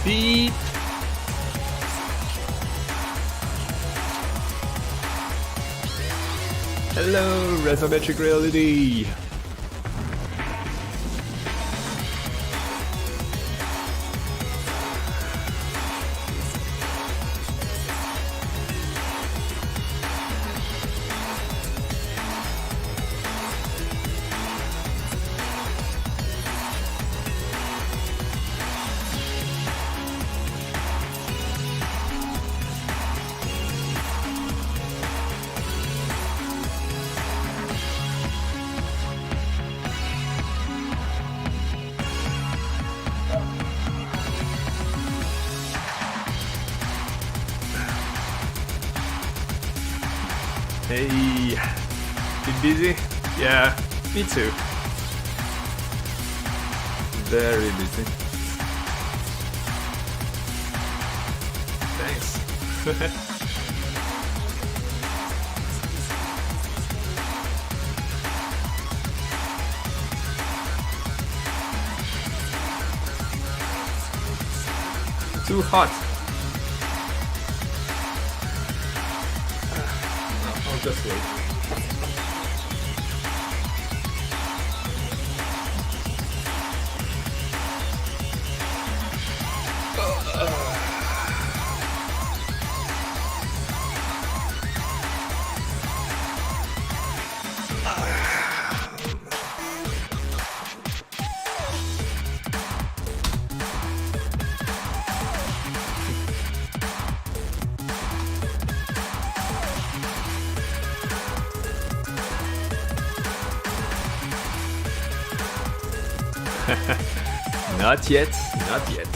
Beep. Hello, Resometric Reality. Hey, bit busy? Yeah, me too. Very busy. Thanks. Too hot. I'll just wait. Not yet, not yet.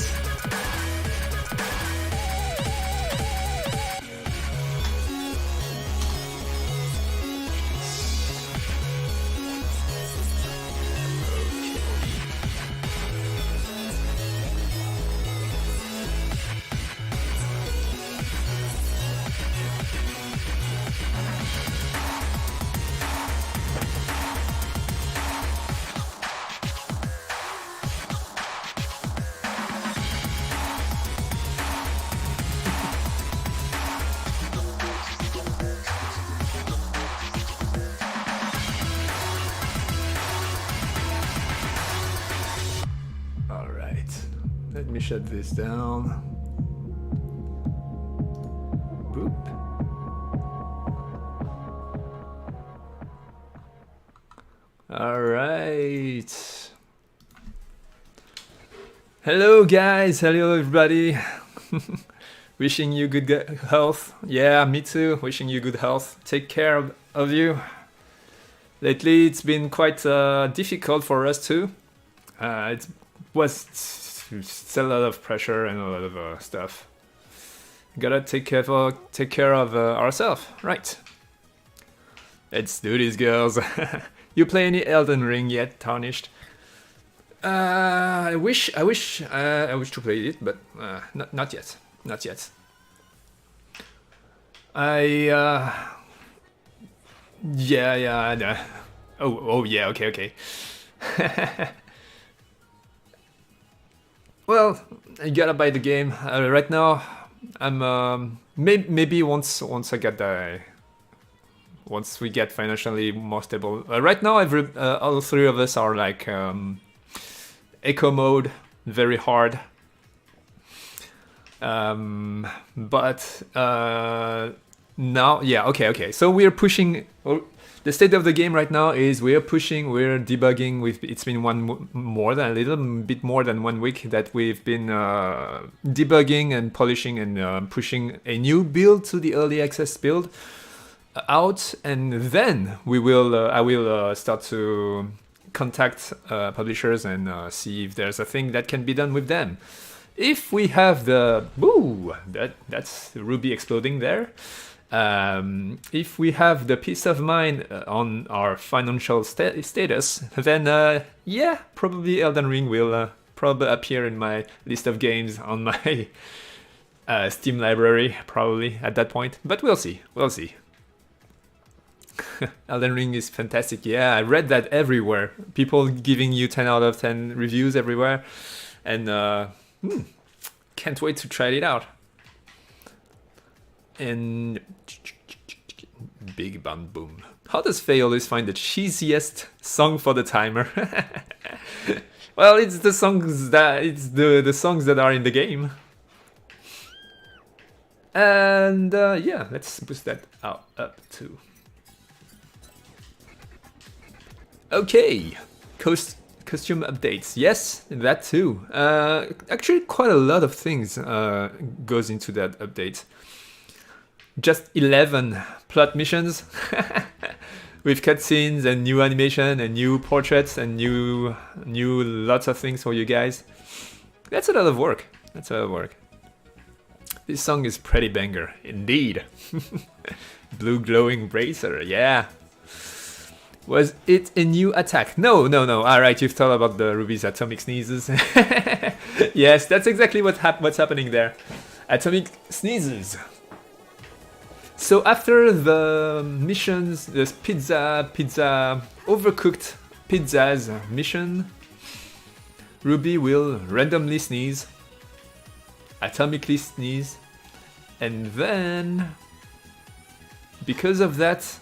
Let me shut this down. Boop. All right. Hello guys, hello everybody. Wishing you good health. Yeah, me too. Wishing you good health. Take care of you. Lately it's been quite difficult for us too. It was still a lot of pressure and a lot of stuff. Gotta take care of ourselves, right? Let's do this, girls. You play any Elden Ring yet, Tarnished? I wish to play it, but not yet. Not yet. Yeah. Oh yeah. Okay. Well, I gotta buy the game. Right now, I'm maybe once we get financially more stable. Right now, all three of us are like eco mode, very hard. But now, yeah, okay. So we're pushing. The state of the game right now is we're debugging. It's been a little bit more than 1 week that we've been debugging and polishing and pushing a new build to the early access build out, and then I will start to contact publishers and see if there's a thing that can be done with them. If we have that's Ruby exploding there. If we have the peace of mind on our financial status, then yeah, probably Elden Ring will probably appear in my list of games on my Steam library, probably at that point. But we'll see. Elden Ring is fantastic. Yeah, I read that everywhere. People giving you 10 out of 10 reviews everywhere, and can't wait to try it out. And Big Bang Boom. How does Faye always find the cheesiest song for the timer? Well, it's the songs that the songs that are in the game. And yeah, let's boost that up too. Okay, costume updates. Yes, that too. Actually, quite a lot of things goes into that update. Just 11 plot missions with cutscenes and new animation and new portraits and new lots of things for you guys. That's a lot of work. That's a lot of work. This song is pretty banger, indeed. Blue glowing bracer, yeah. Was it a new attack? No. Alright, you've thought about the Ruby's atomic sneezes. Yes, that's exactly what's happening there. Atomic sneezes. So after the missions, the pizza, overcooked pizzas mission, Ruby will randomly sneeze, atomically sneeze, and then, because of that,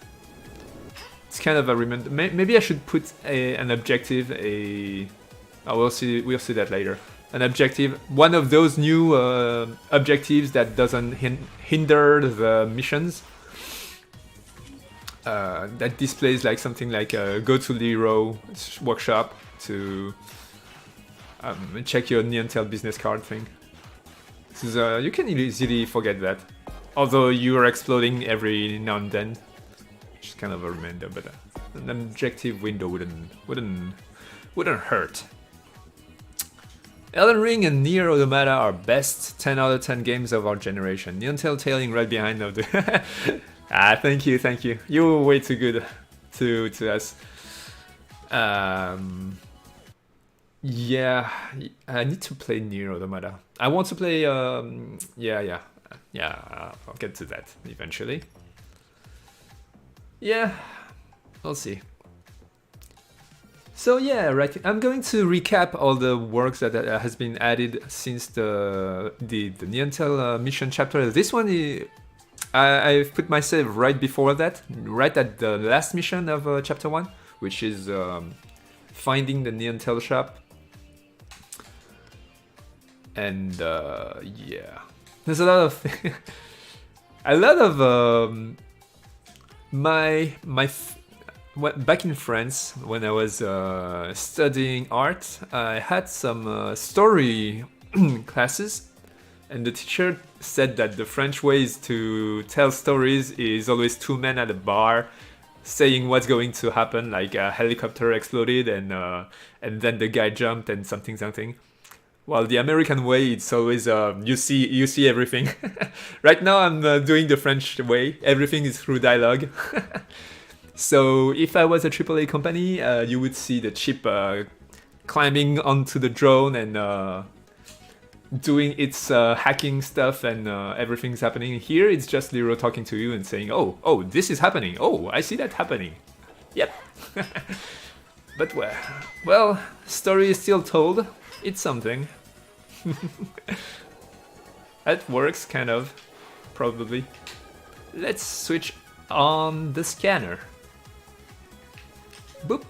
it's kind of a reminder. Maybe I should put an objective. We'll see that later. An objective, one of those new objectives that doesn't hinder the missions. That displays like something like go to Lero workshop to check your Untitled business card thing. So you can easily forget that. Although you are exploding every now and then, which is kind of a reminder, but an objective window wouldn't hurt. Elden Ring and Nier Automata are best 10 out of 10 games of our generation. Untitled tailing right behind of the... thank you. You were way too good to us. Yeah, I need to play Nier Automata. I want to play... yeah, I'll get to that eventually. Yeah, we'll see. So yeah, right. I'm going to recap all the works that has been added since the Untitled mission chapter. This one, I've put myself right before that, right at the last mission of chapter 1, which is finding the Untitled shop. And yeah, there's a lot of back in France, when I was studying art, I had some story classes, and the teacher said that the French ways to tell stories is always two men at a bar saying what's going to happen, like a helicopter exploded and then the guy jumped and something. While the American way, it's always you see everything. Right now I'm doing the French way. Everything is through dialogue. So if I was a AAA company, you would see the chip climbing onto the drone and doing its hacking stuff, and everything's happening. Here it's just Lero talking to you and saying, oh, this is happening. Oh, I see that happening. Yep. But well, story is still told. It's something. That works, kind of. Probably. Let's switch on the scanner. Boop.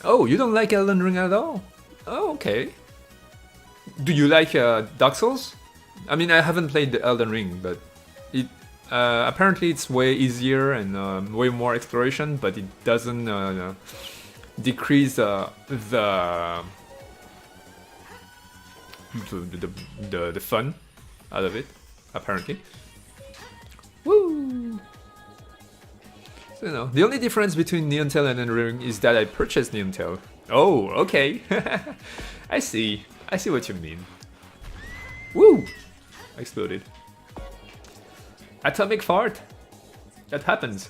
Oh, you don't like Elden Ring at all? Oh, okay. Do you like Dark Souls? I mean, I haven't played the Elden Ring, but it apparently it's way easier and way more exploration, but it doesn't decrease the fun out of it, apparently. Woo! So, you know, the only difference between Untitled and Elden Ring is that I purchased Untitled. Oh, okay. I see what you mean. Woo! Exploded. Atomic fart. That happens.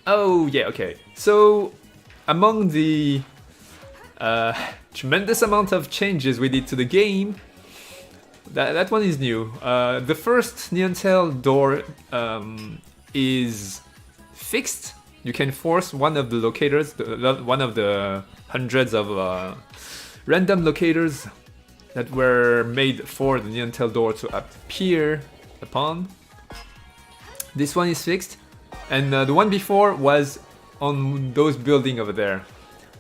Oh, yeah, okay. So, among the tremendous amount of changes we did to the game, that one is new. The first Untitled door is fixed. You can force one of the locators, one of the hundreds of random locators, that were made for the Untitled door to appear upon. This one is fixed, and the one before was on those building over there.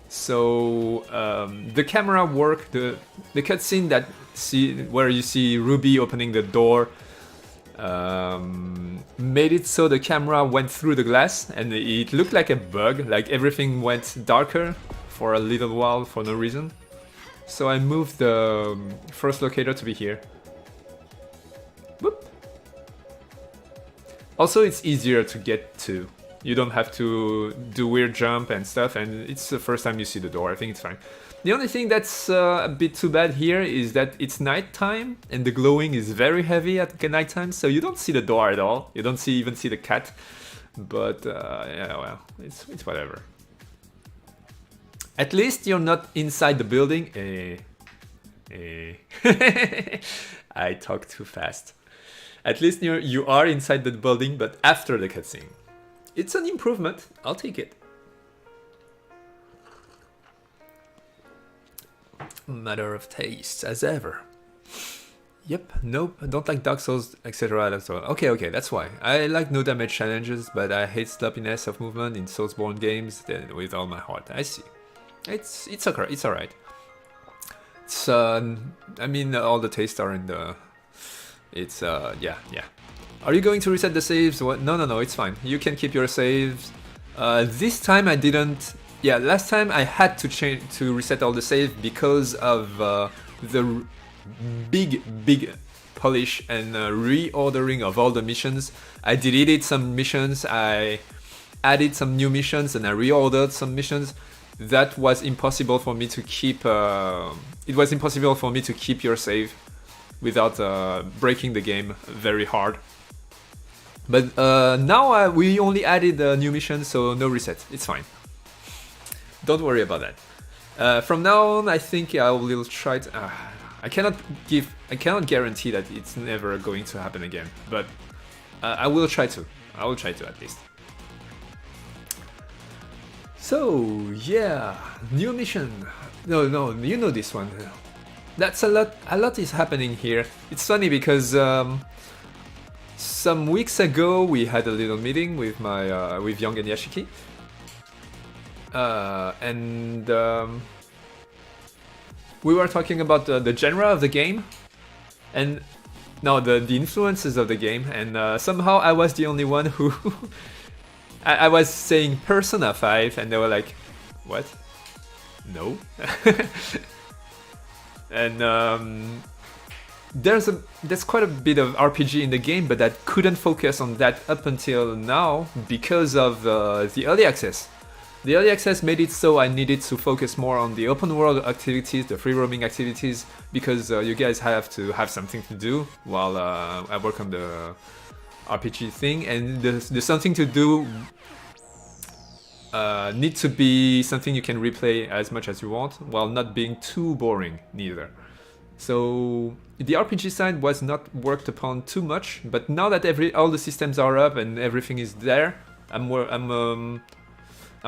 So the camera work, the cutscene that where you see Ruby opening the door, made it so the camera went through the glass, and it looked like a bug, like everything went darker for a little while for no reason. So I moved the first locator to be here. Whoop. Also, it's easier to get to. You don't have to do weird jump and stuff, and it's the first time you see the door. I think it's fine. The only thing that's a bit too bad here is that it's nighttime, and the glowing is very heavy at nighttime, so you don't see the door at all. You don't even see the cat. But yeah, well, it's whatever. At least you're not inside the building. I talk too fast. At least you are inside the building, but after the cutscene. It's an improvement. I'll take it. Matter of taste, as ever. Yep, nope, I don't like Dark Souls, etc. Okay, that's why. I like no damage challenges, but I hate sloppiness of movement in Soulsborne games with all my heart. I see. It's okay, it's alright. It's I mean, all the tastes are in the. It's yeah. Are you going to reset the saves? What? No, it's fine. You can keep your saves. This time I didn't. Yeah, last time I had to reset all the saves because of the big polish and reordering of all the missions. I deleted some missions, I added some new missions, and I reordered some missions. That was impossible for me to keep. It was impossible for me to keep your save without breaking the game very hard. But now we only added a new mission, so no reset. It's fine. Don't worry about that. From now on, I think I will try to. I cannot guarantee that it's never going to happen again, but I will try to. I will try to at least. So yeah, new mission. No, you know this one. That's a lot. A lot is happening here. It's funny because some weeks ago we had a little meeting with my with Young and Yashiki. And we were talking about the genre of the game, and no, the influences of the game, and somehow I was the only one who I was saying Persona 5, and they were like, "What? No." And there's quite a bit of RPG in the game, but I couldn't focus on that up until now because of the early access. The early access made it so I needed to focus more on the open world activities, the free roaming activities, because you guys have to have something to do while I work on the RPG thing, and the something to do need to be something you can replay as much as you want, while not being too boring neither. So the RPG side was not worked upon too much, but now that all the systems are up and everything is there, I'm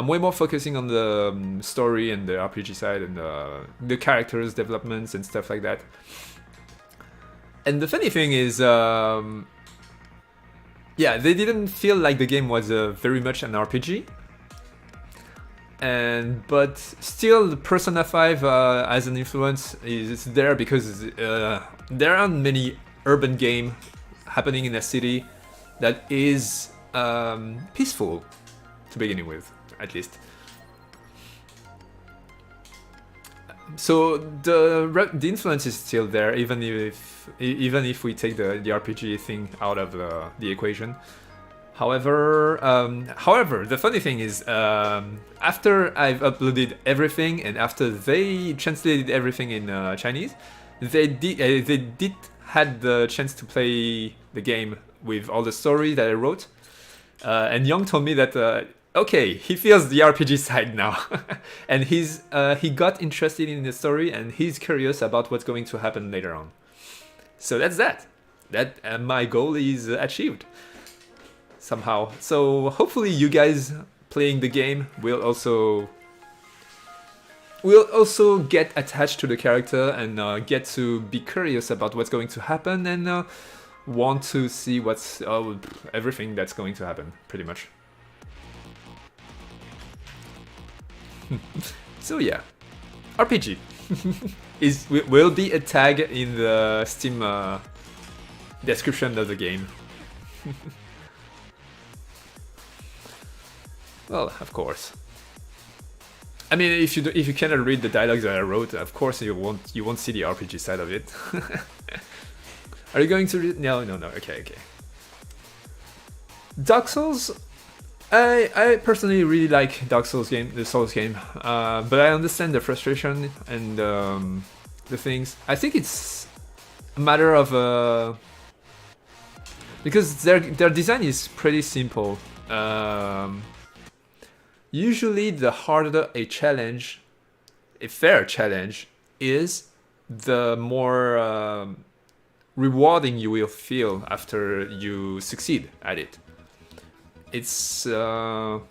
way more focusing on the story and the RPG side and the characters developments and stuff like that. And the funny thing is, yeah, they didn't feel like the game was very much an RPG. But still, the Persona 5 as an influence is there because there aren't many urban games happening in a city that is peaceful to begin with. At least. So the influence is still there, even if we take the RPG thing out of the equation. However, the funny thing is, after I've uploaded everything and after they translated everything in Chinese, they did had the chance to play the game with all the story that I wrote, and Young told me that. Okay, he feels the RPG side now, and he got interested in the story, and he's curious about what's going to happen later on. So that's that. My goal is achieved somehow. So hopefully you guys playing the game will also we'll also get attached to the character and get to be curious about what's going to happen and want to see what's everything that's going to happen, pretty much. So yeah, RPG will be a tag in the Steam description of the game. Well, of course. I mean, if you cannot read the dialogues that I wrote, of course you won't see the RPG side of it. Are you going to read? No. Okay. Dark Souls. I personally really like the Souls game, but I understand the frustration and the things. I think it's a matter of because their design is pretty simple. Usually, the harder a challenge, a fair challenge, is, the more rewarding you will feel after you succeed at it. It's and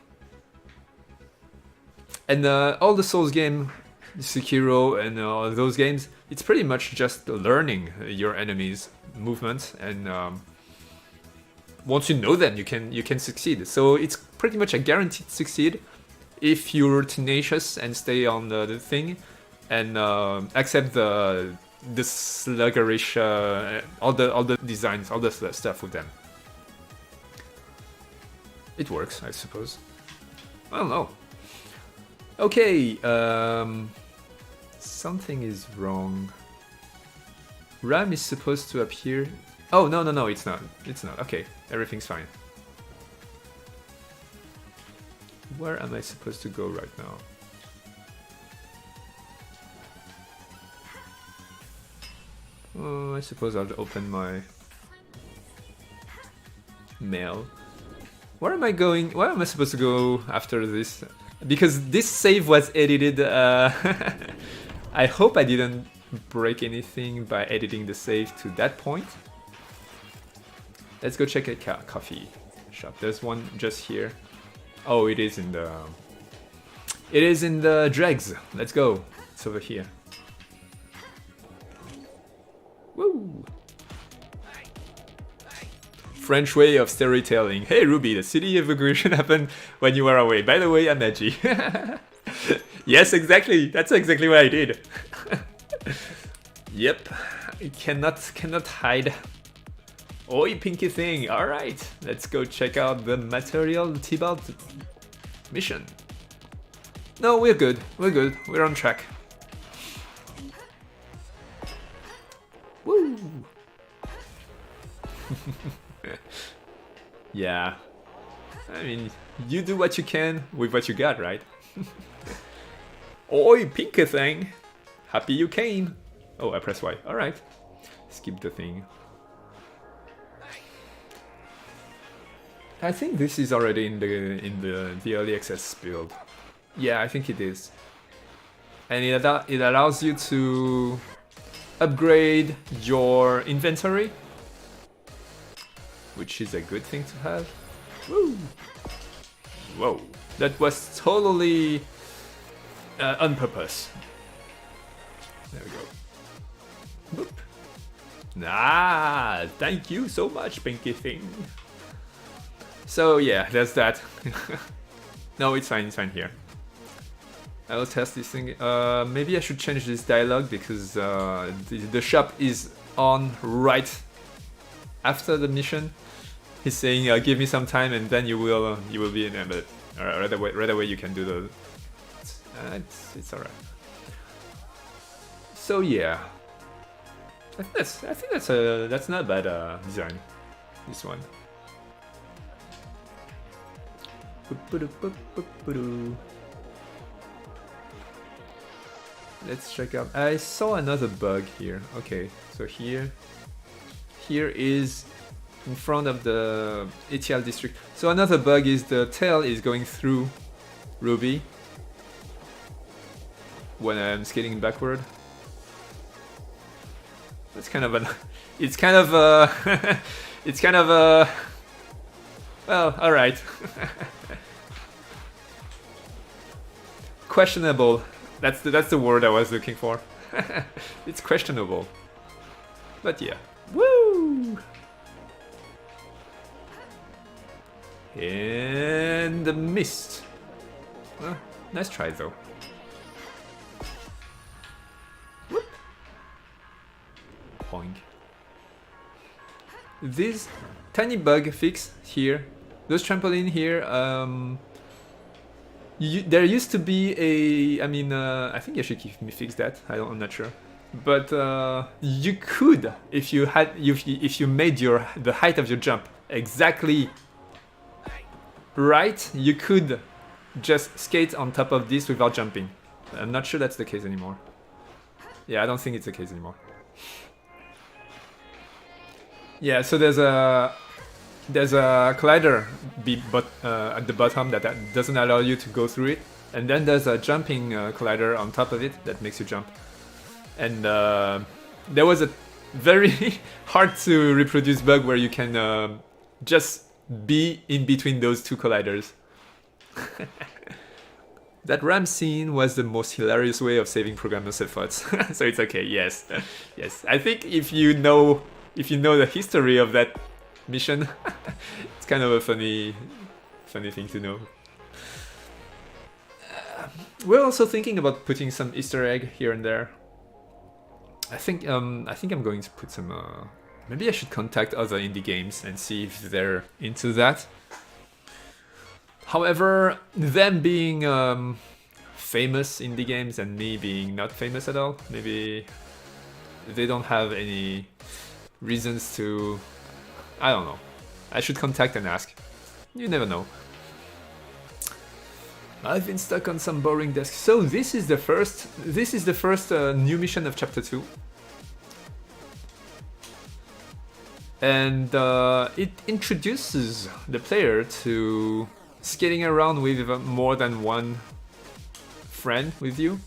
all the Souls game, Sekiro and those games, it's pretty much just learning your enemies' movements, and once you know them, you can succeed. So it's pretty much a guaranteed succeed if you're tenacious and stay on the thing and accept the sluggerish all the designs, all the stuff with them. It works, I suppose. I don't know. Okay, something is wrong. RAM is supposed to appear. Oh, no, it's not. It's not. Okay, everything's fine. Where am I supposed to go right now? Oh, I suppose I'll open my mail. Where am I going? Where am I supposed to go after this? Because this save was edited. I hope I didn't break anything by editing the save to that point. Let's go check a coffee shop. There's one just here. Oh, it is in the. It is in the dregs. Let's go. It's over here. Woo! French way of storytelling. Hey Ruby, the city evacuation happened when you were away. By the way, I'm edgy. Yes, exactly. That's exactly what I did. Yep. I cannot hide. Oi, pinky thing. All right, let's go check out the material Tibalt mission. No, we're good. We're good. We're on track. Woo! Yeah. I mean, you do what you can with what you got, right? Oi, pinky thing. Happy you came. Oh, I press Y. All right. Skip the thing. I think this is already in the early access build. Yeah, I think it is. And it allows you to upgrade your inventory, which is a good thing to have. Woo! Whoa, that was totally on purpose. There we go. Boop. Ah, thank you so much, pinky thing. So yeah, there's that. No, it's fine here. I will test this thing. Maybe I should change this dialogue because the shop is on right after the mission. He's saying, "Give me some time, and then you will be in there." But right away you can do the. It's alright. So yeah, I think that's not a bad design. This one. Let's check out. I saw another bug here. Okay, so here is in front of the ATL district. So another bug is the tail is going through Ruby when I'm skating backward. That's kind of an. It's kind of a. It's kind of a. Well, all right. Questionable that's the word I was looking for. It's questionable. But yeah. Woo! And the mist. Nice try though. Whoop. Boing. This tiny bug fix here, those trampoline here, there used to be a, I mean, I think you should keep me fix that. I'm not sure, but you could, if you made the height of your jump exactly right, you could just skate on top of this without jumping. I'm not sure that's the case anymore. Yeah, I don't think it's the case anymore. Yeah, so there's a collider at the bottom that doesn't allow you to go through it, and then there's a jumping collider on top of it that makes you jump. And there was a very hard to reproduce bug where you can just be in between those two colliders. That ram scene was the most hilarious way of saving programmers' efforts. So it's okay. Yes, yes. I think if you know the history of that mission, it's kind of a funny thing to know. We're also thinking about putting some Easter egg here and there. I think I'm going to put some. Maybe I should contact other indie games and see if they're into that. However, them being famous indie games and me being not famous at all, maybe they don't have any reasons to. I don't know. I should contact and ask. You never know. I've been stuck on some boring desks. So this is the first new mission of Chapter 2. And it introduces the player to skating around with more than one friend with you.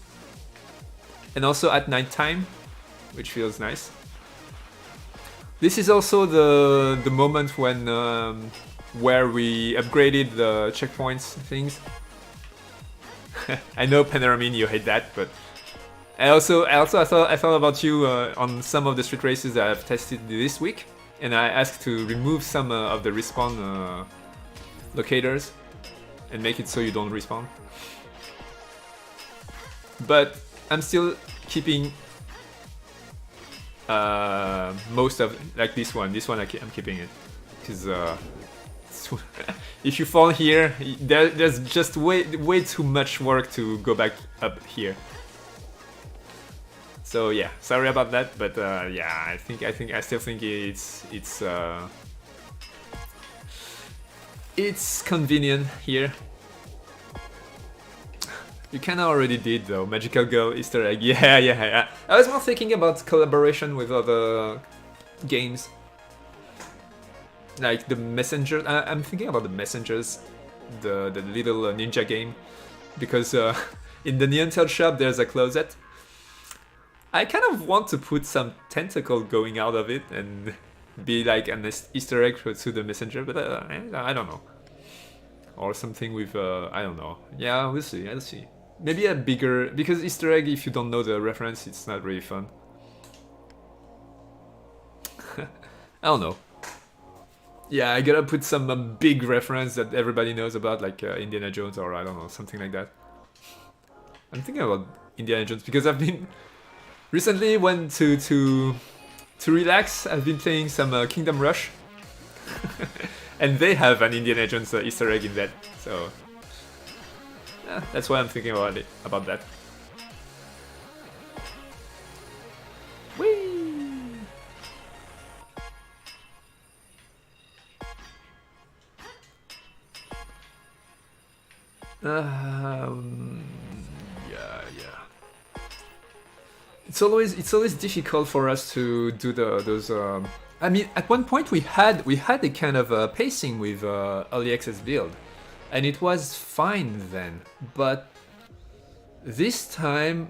And also at nighttime, which feels nice. This is also the moment when where we upgraded the checkpoints things. I know Panoramine, you hate that, but I thought about you on some of the street races that I've tested this week, and I asked to remove some of the respawn locators and make it so you don't respawn. But I'm still keeping most of, like this one I'm keeping it, because if you fall here, there's just way too much work to go back up here. So yeah, sorry about that, but yeah, I still think it's convenient here. You kinda already did though, Magical Girl Easter egg. Yeah. I was more thinking about collaboration with other games. Like the Messenger. I'm thinking about the Messengers, the little ninja game, because in the Untitled shop there's a closet. I kind of want to put some tentacle going out of it and be like an Easter egg to the Messenger, but I don't know. Or something with I don't know. Yeah, we'll see. I'll see. Maybe a bigger, because Easter egg, if you don't know the reference, it's not really fun. I don't know. Yeah, I gotta put some big reference that everybody knows about, like Indiana Jones, or I don't know, something like that. I'm thinking about Indiana Jones because I've been recently went to relax. I've been playing some Kingdom Rush, and they have an Indiana Jones Easter egg in that. So that's why I'm thinking about that. Whee! Yeah. It's always difficult for us to do those. I mean, at one point we had a kind of pacing with early access build, and it was fine then. But this time,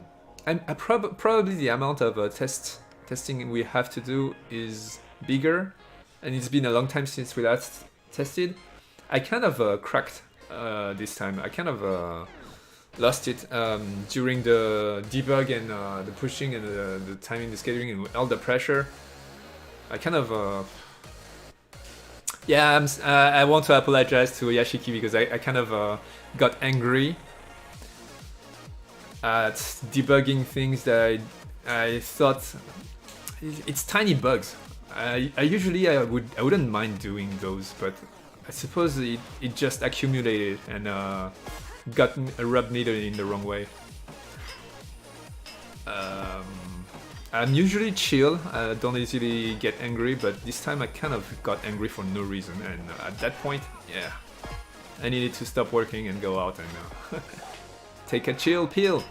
probably the amount of testing we have to do is bigger, and it's been a long time since we last tested. I kind of cracked this time. I kind of lost it during the debug and the pushing and the timing, the scheduling, and all the pressure. I kind of yeah, I want to apologize to Yashiki because I kind of got angry at debugging things that I thought it's tiny bugs. I usually I wouldn't mind doing those, but I suppose it just accumulated and got rubbed me in the wrong way. I'm usually chill, I don't easily get angry, but this time I kind of got angry for no reason, and at that point, yeah, I needed to stop working and go out and take a chill pill.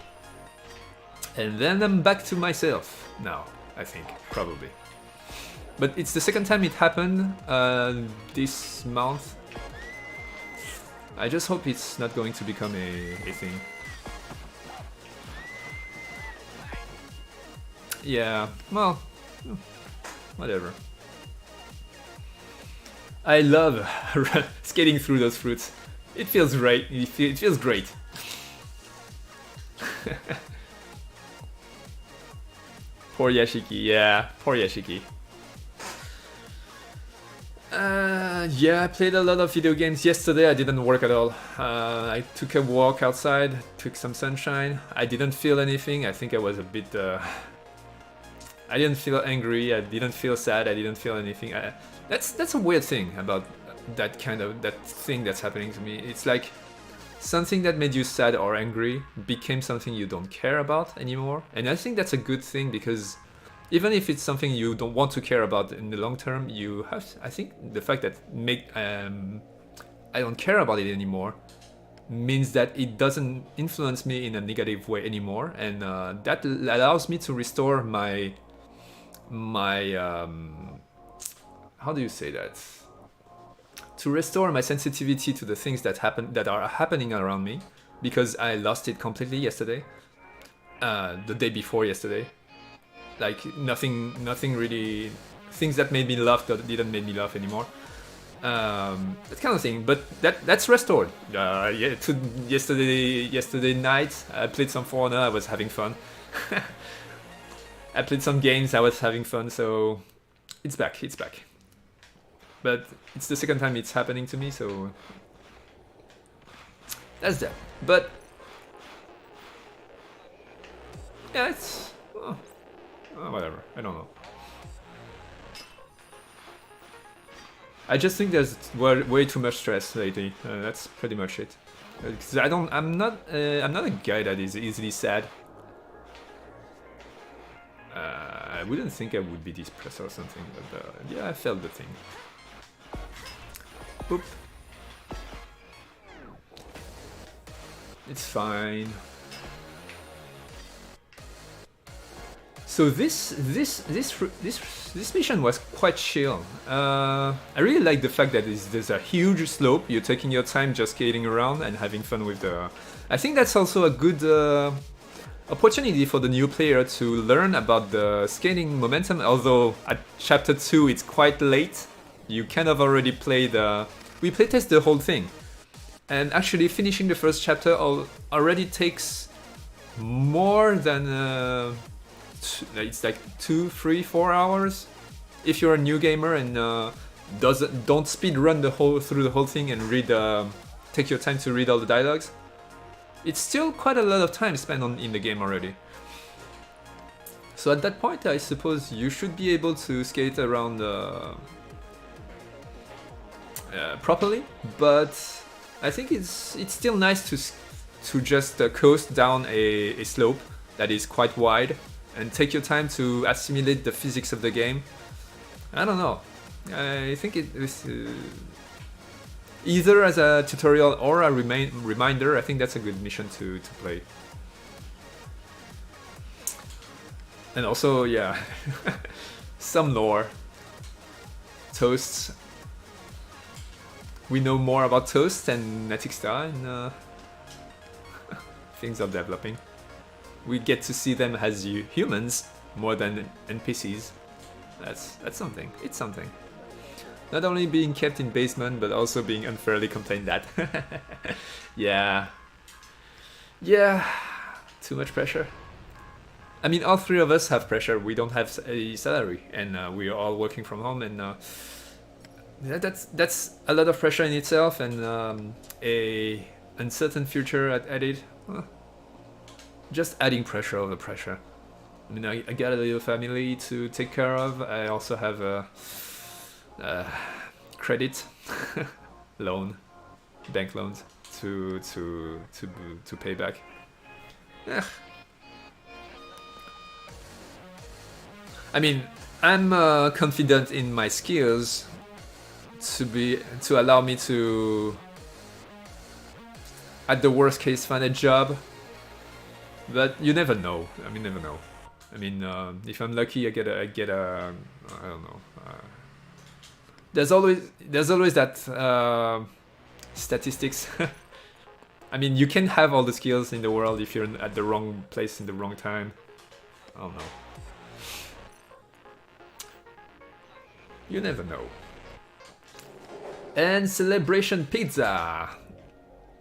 And then I'm back to myself now, I think, probably. But it's the second time it happened this month. I just hope it's not going to become a thing. Yeah, well, whatever. I love skating through those fruits. It feels great. It feels great. Poor Yashiki. Yeah, poor Yashiki. Yeah, I played a lot of video games. Yesterday I didn't work at all. I took a walk outside, took some sunshine. I didn't feel anything. I think I was a bit... I didn't feel angry, I didn't feel sad, I didn't feel anything. That's a weird thing about that thing that's happening to me. It's like something that made you sad or angry became something you don't care about anymore. And I think that's a good thing, because even if it's something you don't want to care about in the long term, you have. I think the fact that I don't care about it anymore means that it doesn't influence me in a negative way anymore, and that allows me to restore my how do you say that? To restore my sensitivity to the things that are happening around me, because I lost it completely yesterday, the day before yesterday. Like nothing really, things that made me laugh that didn't make me laugh anymore. That kind of thing, but that's restored. Yeah, yesterday night I played some For Honor, I was having fun. I played some games, I was having fun, so it's back. But it's the second time it's happening to me, so that's that. But yeah, it's whatever. I don't know. I just think there's way too much stress lately. That's pretty much it. Because I'm not a guy that is easily sad. I wouldn't think I would be depressed or something, but yeah, I felt the thing. Boop. It's fine. So this mission was quite chill. I really like the fact that there's a huge slope. You're taking your time just skating around and having fun with the... I think that's also a good opportunity for the new player to learn about the skating momentum, although at chapter 2 it's quite late. You kind of already played... we playtest the whole thing. And actually finishing the first chapter already takes more than... it's like 2, 3, 4 hours if you're a new gamer and don't speed run through the whole thing and read take your time to read all the dialogues. It's still quite a lot of time spent in the game already. So at that point I suppose you should be able to skate around properly, but I think it's still nice to just coast down a slope that is quite wide and take your time to assimilate the physics of the game. I don't know. I think it is either as a tutorial or a reminder. I think that's a good mission to play. And also, yeah, some lore. Toasts. We know more about Toast and Natixta, and things are developing. We get to see them as humans more than NPCs. That's something. It's something. Not only being kept in basement, but also being unfairly complained at. Yeah. Yeah, too much pressure. I mean, all three of us have pressure. We don't have a salary, and we are all working from home, and that's a lot of pressure in itself, and a uncertain future at it. Just adding pressure over pressure. I mean, I got a little family to take care of. I also have a credit loan, bank loans to pay back. I mean, I'm confident in my skills to allow me to, at the worst case, find a job. But you never know. I mean, never know. I mean, if I'm lucky, I get a I don't know. There's always that statistics. I mean, you can have all the skills in the world if you're at the wrong place in the wrong time. I don't know. You never know. And Celebration Pizza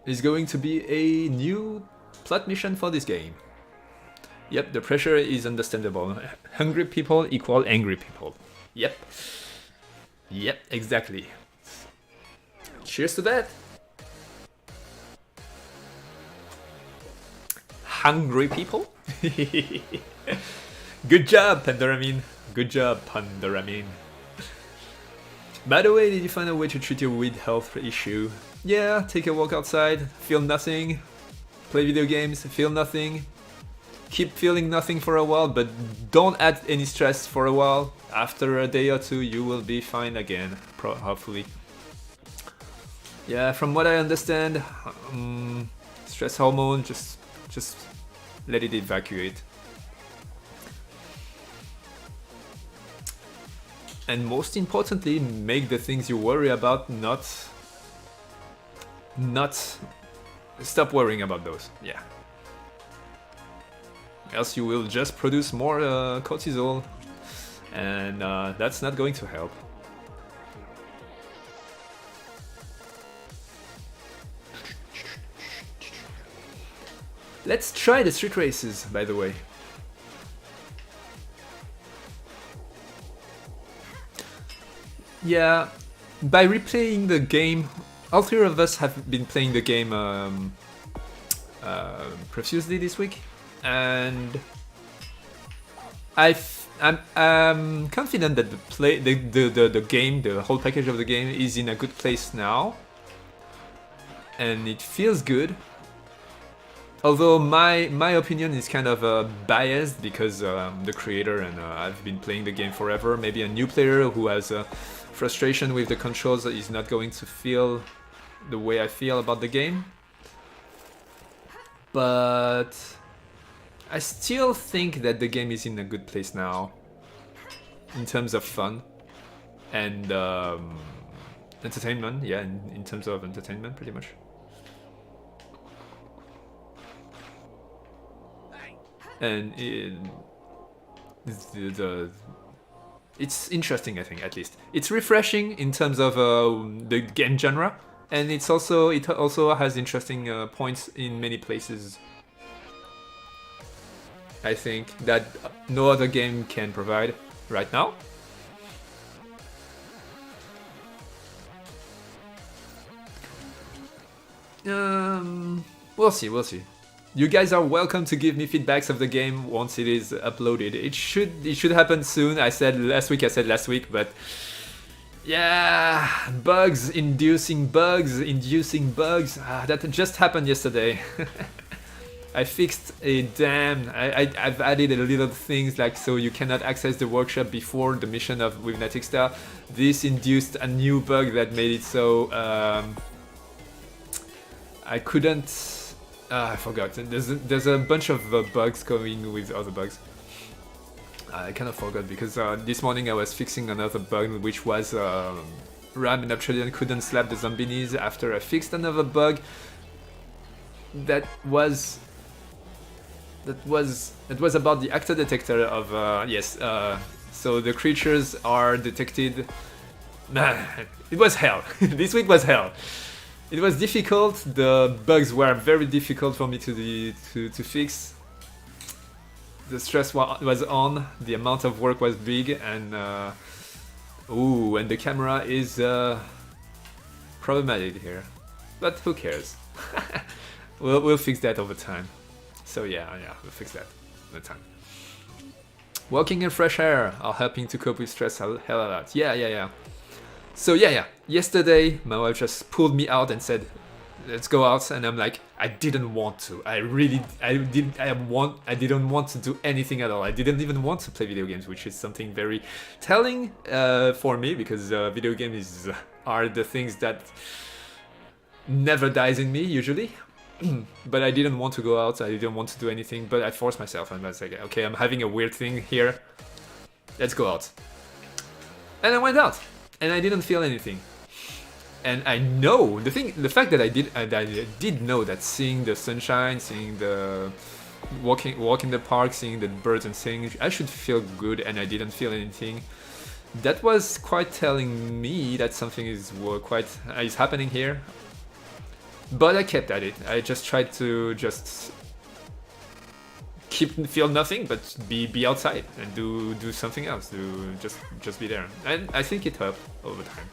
is going to be a new plot mission for this game. Yep, the pressure is understandable. Hungry people equal angry people. Yep. Yep, exactly. Cheers to that. Hungry people? Good job, Pandora-min. Good job, Pandora-min. By the way, did you find a way to treat your weed health issue? Yeah, take a walk outside, feel nothing, play video games, feel nothing, keep feeling nothing for a while, but don't add any stress for a while. After a day or two, you will be fine again, hopefully. Yeah, from what I understand, stress hormone, just let it evacuate. And most importantly, make the things you worry about not stop worrying about those. Yeah. Else you will just produce more cortisol, and that's not going to help. Let's try the street races, by the way. Yeah, by replaying the game, all three of us have been playing the game profusely this week, and I'm confident that the game, the whole package of the game, is in a good place now, and it feels good. Although my opinion is kind of biased because the creator and I've been playing the game forever. Maybe a new player who has frustration with the controls is not going to feel the way I feel about the game. But I still think that the game is in a good place now in terms of fun and entertainment. Yeah, in terms of entertainment, pretty much. And it's interesting, I think, at least. It's refreshing in terms of the game genre, and it also has interesting points in many places. I think that no other game can provide right now. We'll see. You guys are welcome to give me feedbacks of the game once it is uploaded. It should happen soon. I said last week, but yeah, bugs inducing bugs. That just happened yesterday. I fixed a dam. I've added a little things like so you cannot access the workshop before the mission with Natic Star. This induced a new bug that made it so I couldn't. I forgot. There's a bunch of bugs coming with other bugs. I kind of forgot because this morning I was fixing another bug, which was Ram and Obsidian couldn't slap the zombie knees after I fixed another bug. That was about the actor detector of yes. So the creatures are detected. It was hell. This week was hell. It was difficult. The bugs were very difficult for me to fix. The stress was on. The amount of work was big, and and the camera is problematic here. But who cares? we'll fix that over time. So yeah, we'll fix that over time. Walking in fresh air are helping to cope with stress a hell of a lot. Yeah. So yeah. Yesterday, my wife just pulled me out and said, "Let's go out," and I'm like, I didn't want to. I didn't want to do anything at all. I didn't even want to play video games, which is something very telling for me, because video games are the things that never dies in me usually. But I didn't want to go out. I didn't want to do anything. But I forced myself, and I was like, okay, I'm having a weird thing here. Let's go out. And I went out, and I didn't feel anything. And I know the fact that I did know that seeing the sunshine, seeing the walk in the park, seeing the birds and saying I should feel good, and I didn't feel anything. That was quite telling me that something is happening here. But I kept at it. I just tried to feel nothing, but be outside and do something else. Just be there, and I think it helped over time.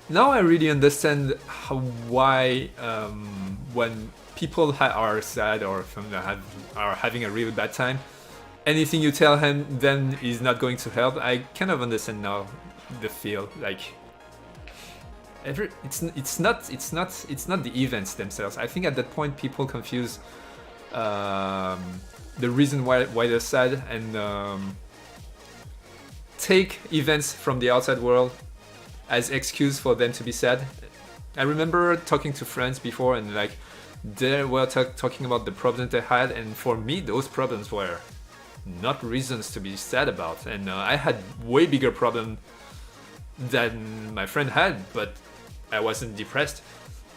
Now I really understand why when people are sad or are having a really bad time, anything you tell them is not going to help. I kind of understand now the feel like. It's not the events themselves. I think at that point people confuse the reason why they're sad and take events from the outside world as excuse for them to be sad. I remember talking to friends before, and like they were talking about the problems they had, and for me those problems were not reasons to be sad about, and I had way bigger problem than my friend had, but I wasn't depressed.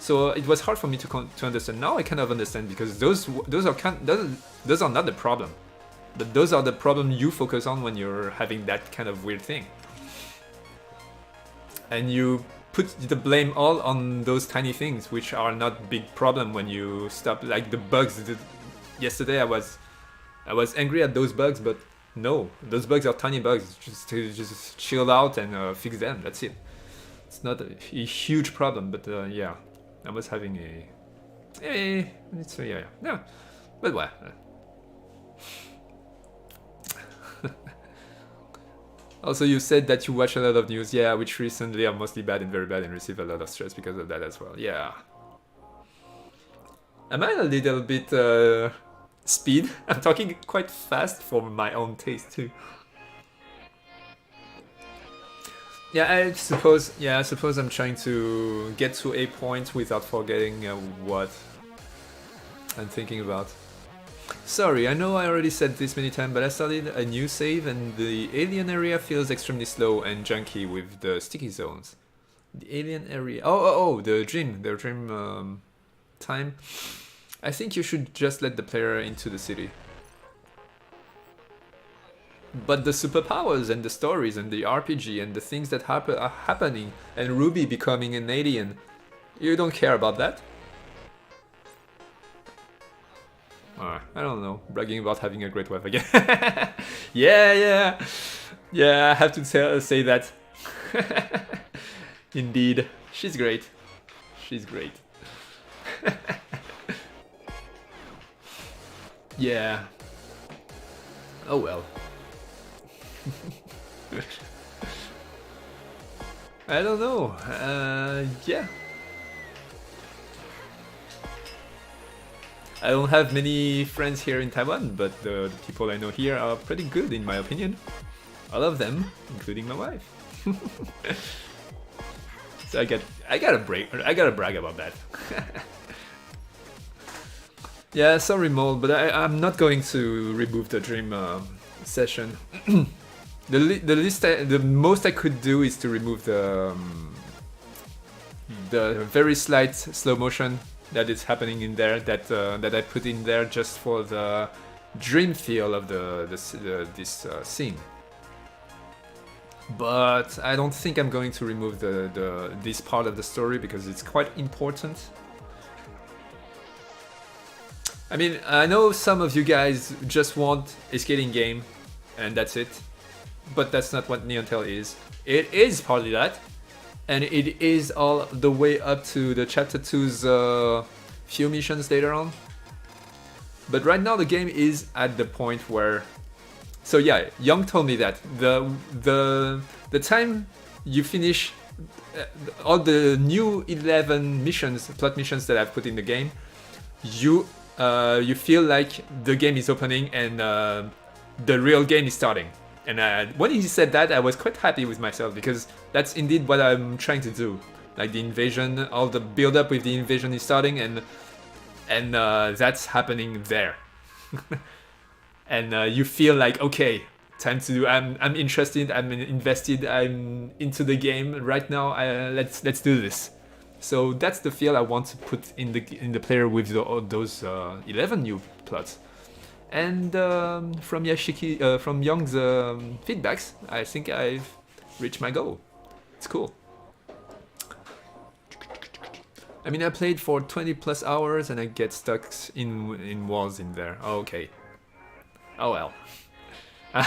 So it was hard for me to understand. Now I kind of understand, because those are not the problem, but those are the problem you focus on when you're having that kind of weird thing, and you put the blame all on those tiny things, which are not big problem when you stop. Like the bugs. Yesterday I was angry at those bugs, but no, those bugs are tiny bugs. Just chill out and fix them. That's it. It's not a huge problem, but yeah, I was having no, but what? Also, you said that you watch a lot of news, yeah, which recently are mostly bad and very bad, and receive a lot of stress because of that as well. Yeah. Am I a little bit speed? I'm talking quite fast for my own taste too. Yeah, I suppose I'm trying to get to a point without forgetting what I'm thinking about. Sorry, I know I already said this many times, but I started a new save and the alien area feels extremely slow and junky with the sticky zones. The alien area... Oh, the dream time. I think you should just let the player into the city. But the superpowers and the stories and the RPG and the things that are happening and Ruby becoming an alien, you don't care about that? I don't know, bragging about having a great wife again. Yeah, I have to say that. Indeed, she's great. Yeah. Oh well. I don't know. Yeah. I don't have many friends here in Taiwan, but the people I know here are pretty good in my opinion. All of them, including my wife. So I gotta brag about that. Yeah, sorry Mold, but I'm not going to remove the dream session. The most I could do is to remove the very slight slow motion that is happening in there, that I put in there just for the dream feel of this scene. but I don't think I'm going to remove this part of the story because it's quite important. I mean, I know some of you guys just want a skating game and that's it, but that's not what Neon Tail is. It is partly that, and it is all the way up to the Chapter 2's few missions later on. But right now the game is at the point where... So yeah, Young told me that the time you finish all the new 11 missions, plot missions that I've put in the game, you feel like the game is opening and the real game is starting. And when he said that, I was quite happy with myself because that's indeed what I'm trying to do. Like the invasion, all the build up with the invasion is starting, and that's happening there. And you feel like, okay, time to do. I'm interested. I'm invested. I'm into the game right now. Let's do this. So that's the feel I want to put in the player with those 11 new plots. And from Yashiki, from Young's feedbacks, I think I've reached my goal. It's cool. I mean, I played for 20 plus hours and I get stuck in walls in there. Oh, okay. Oh well. I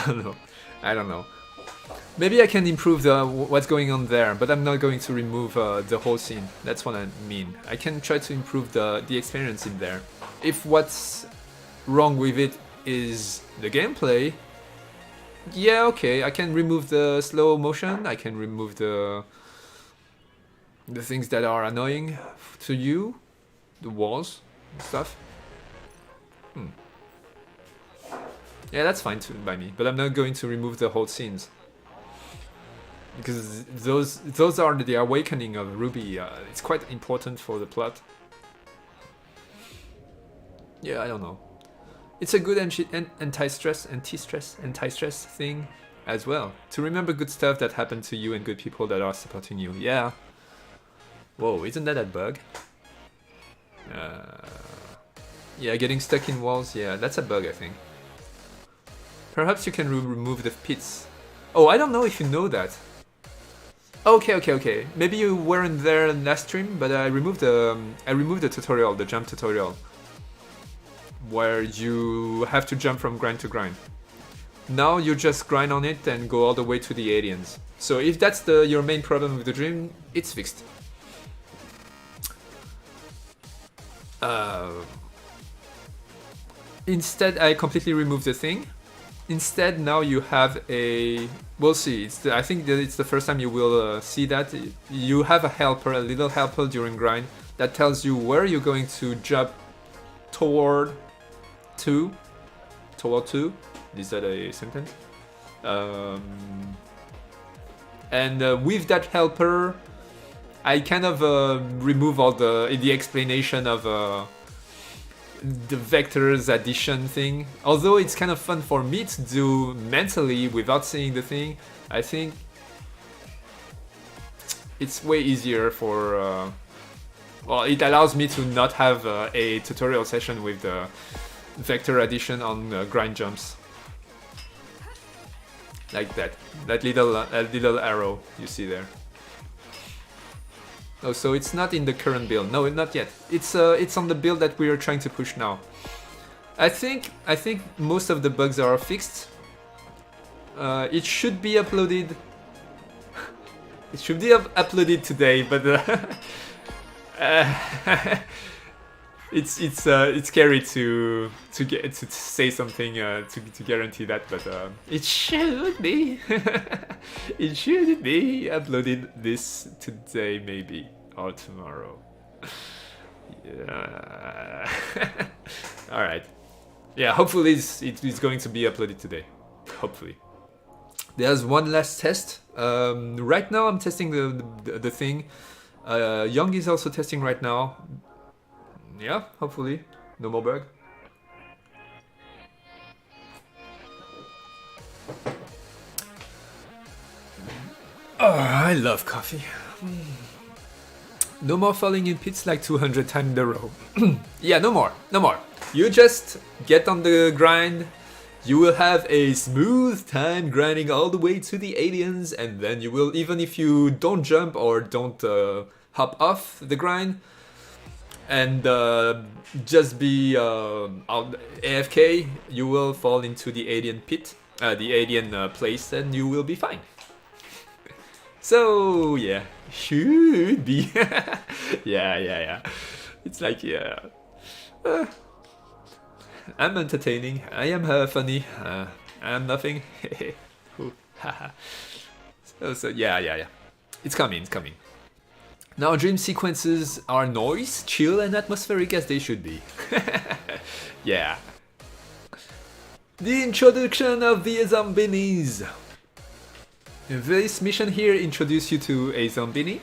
don't know. Maybe I can improve what's going on there, but I'm not going to remove the whole scene. That's what I mean. I can try to improve the experience in there. If what's wrong with it is the gameplay, yeah, okay, I can remove the slow motion. I can remove the things that are annoying to you, the walls, and stuff. Yeah, that's fine too by me, but I'm not going to remove the whole scenes. Because those are the awakening of Ruby. It's quite important for the plot. Yeah, I don't know. It's a good anti-stress thing as well. To remember good stuff that happened to you and good people that are supporting you. Yeah. Whoa, isn't that a bug? Yeah, getting stuck in walls. Yeah, that's a bug, I think. Perhaps you can remove the pits. Oh, I don't know if you know that. Okay. Maybe you weren't there last stream, but I removed the tutorial, the jump tutorial, where you have to jump from grind to grind. Now you just grind on it and go all the way to the aliens. So if that's your main problem with the dream, it's fixed. Instead, I completely removed the thing. Instead, now you have a... We'll see. I think that it's the first time you will see that. You have a helper, a little helper during grind that tells you where you're going to jump toward to. Is that a sentence? And with that helper, I kind of remove all the explanation of the vectors addition thing. Although it's kind of fun for me to do mentally without seeing the thing, I think it's way easier for... well, it allows me to not have a tutorial session with the vector addition on grind jumps. Like that little arrow you see there. Oh, so it's not in the current build. No, not yet. It's on the build that we are trying to push now. I think most of the bugs are fixed. It should be uploaded. It should be uploaded today, but it's scary to say something to guarantee that, but it should be. It should be uploaded this today, maybe, or tomorrow. Yeah. All right. Yeah, hopefully it's going to be uploaded today. Hopefully. There's one last test. Right now I'm testing the thing. Young is also testing right now. Yeah, hopefully. No more bug. Oh, I love coffee. No more falling in pits like 200 times in a row. Yeah, no more. You just get on the grind You will have a smooth time grinding all the way to the aliens, and then you will, even if you don't jump or don't hop off the grind, and just be out AFK, you will fall into the alien pit, the alien place, and you will be fine. So yeah, should be. yeah. It's like I'm entertaining. I am funny. I am nothing. so yeah. It's coming. Now dream sequences are noise, chill, and atmospheric as they should be. Yeah. The introduction of the Zombinis. This mission here introduces you to a Zombini.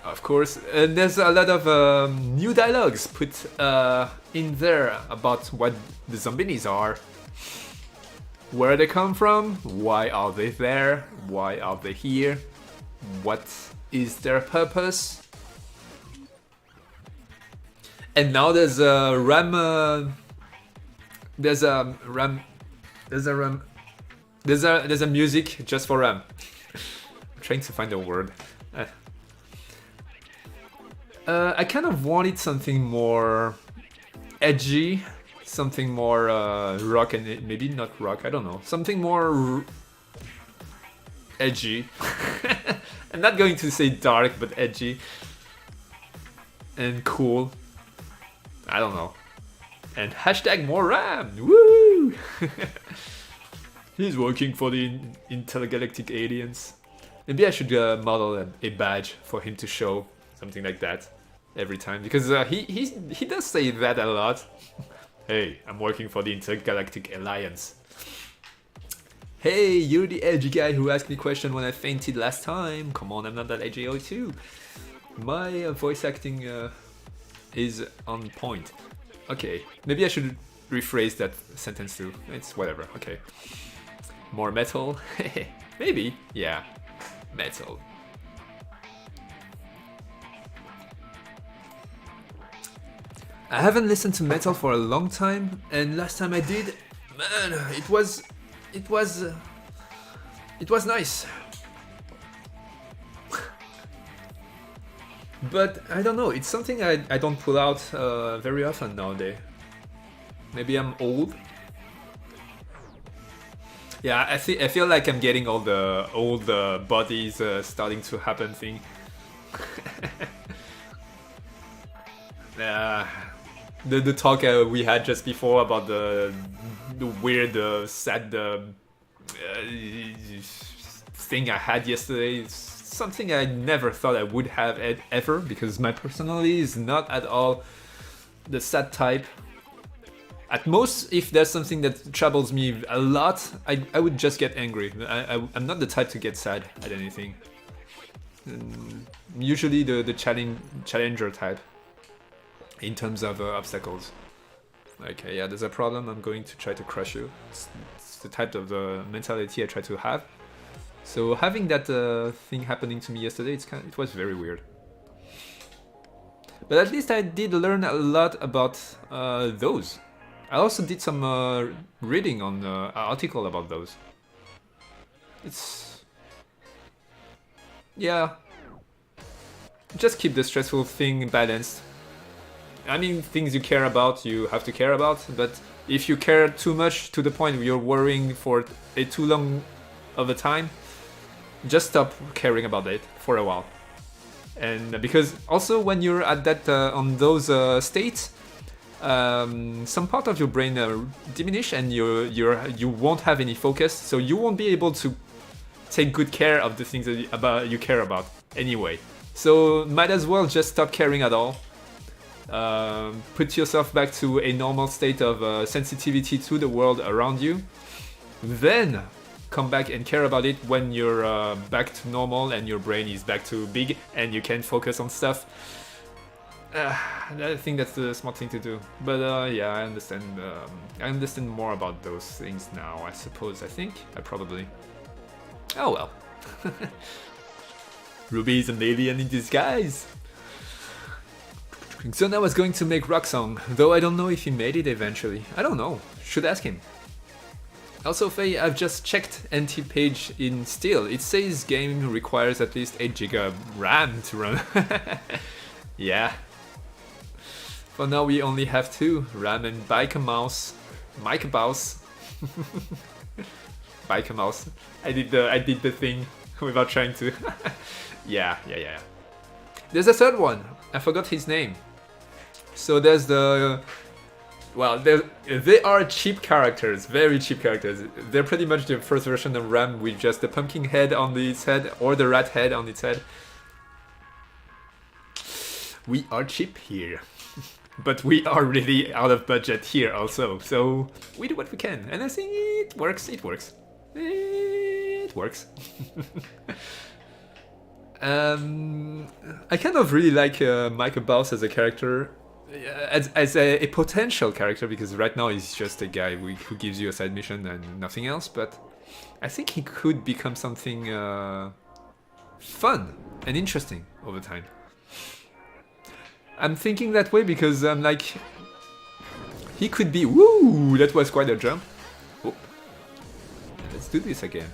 Of course, and there's a lot of new dialogues put in there about what the Zombinis are, where they come from, why are they there, why are they here, what is their purpose. And now there's a there's a music just for Ram. I'm trying to find a word. I kind of wanted something more edgy, something more rock, and maybe not rock, I don't know. Something more edgy. I'm not going to say dark, but edgy. And cool. I don't know. And hashtag more RAM! Woo! He's working for the intergalactic aliens. Maybe I should model a badge for him to show. Something like that. Every time, because he does say that a lot. Hey, I'm working for the Intergalactic Alliance. Hey, you're the edgy guy who asked me a question when I fainted last time. Come on, I'm not that edgy too. My voice acting is on point. Okay, maybe I should rephrase that sentence too. It's whatever, okay. More metal? Maybe, yeah. Metal. I haven't listened to metal for a long time, and last time I did, man, it was nice. But I don't know, it's something I don't pull out very often nowadays. Maybe I'm old. Yeah, I feel like I'm getting all the old bodies starting to happen thing. The talk we had just before about the weird sad thing I had yesterday. It's something I never thought I would have ever, because my personality is not at all the sad type. At most, if there's something that troubles me a lot, I would just get angry. I'm not the type to get sad at anything. Usually the challenger type. In terms of obstacles. Like, yeah, there's a problem, I'm going to try to crush you. It's the type of mentality I try to have. So having that thing happening to me yesterday, it was very weird. But at least I did learn a lot about those. I also did some reading on an article about those. It's... yeah. Just keep the stressful thing balanced. I mean, things you care about, you have to care about, but if you care too much to the point where you're worrying for a too long of a time, just stop caring about it for a while. And because also when you're at that on those states, some part of your brain diminish, and you won't have any focus, so you won't be able to take good care of the things that you care about anyway. So might as well just stop caring at all. Put yourself back to a normal state of sensitivity to the world around you. Then come back and care about it when you're back to normal and your brain is back to big and you can focus on stuff. I think that's the smart thing to do. But yeah, I understand. I understand more about those things now, I suppose. I probably. Oh well. Ruby is an alien in disguise. Xona was going to make Rock Song, though I don't know if he made it eventually. I don't know. Should ask him. Also, Faye, I've just checked NT page in Steel. It says game requires at least 8GB RAM to run. Yeah. For now, we only have 2 RAM and Bike a Mouse. Mike a Mouse. Bike a Mouse. I did the thing without trying to. Yeah. There's a third one. I forgot his name. So there's the. Well, they are cheap characters, very cheap characters. They're pretty much the first version of Ram with just the pumpkin head on its head or the rat head on its head. We are cheap here. But we are really out of budget here also. So we do what we can. And I think it works. It works. I kind of really like Michael Baus as a character. As a potential character, because right now he's just a guy who gives you a side mission and nothing else, but I think he could become something fun and interesting over time. I'm thinking that way because I'm like, he could be, woo, that was quite a jump. Oh. Let's do this again.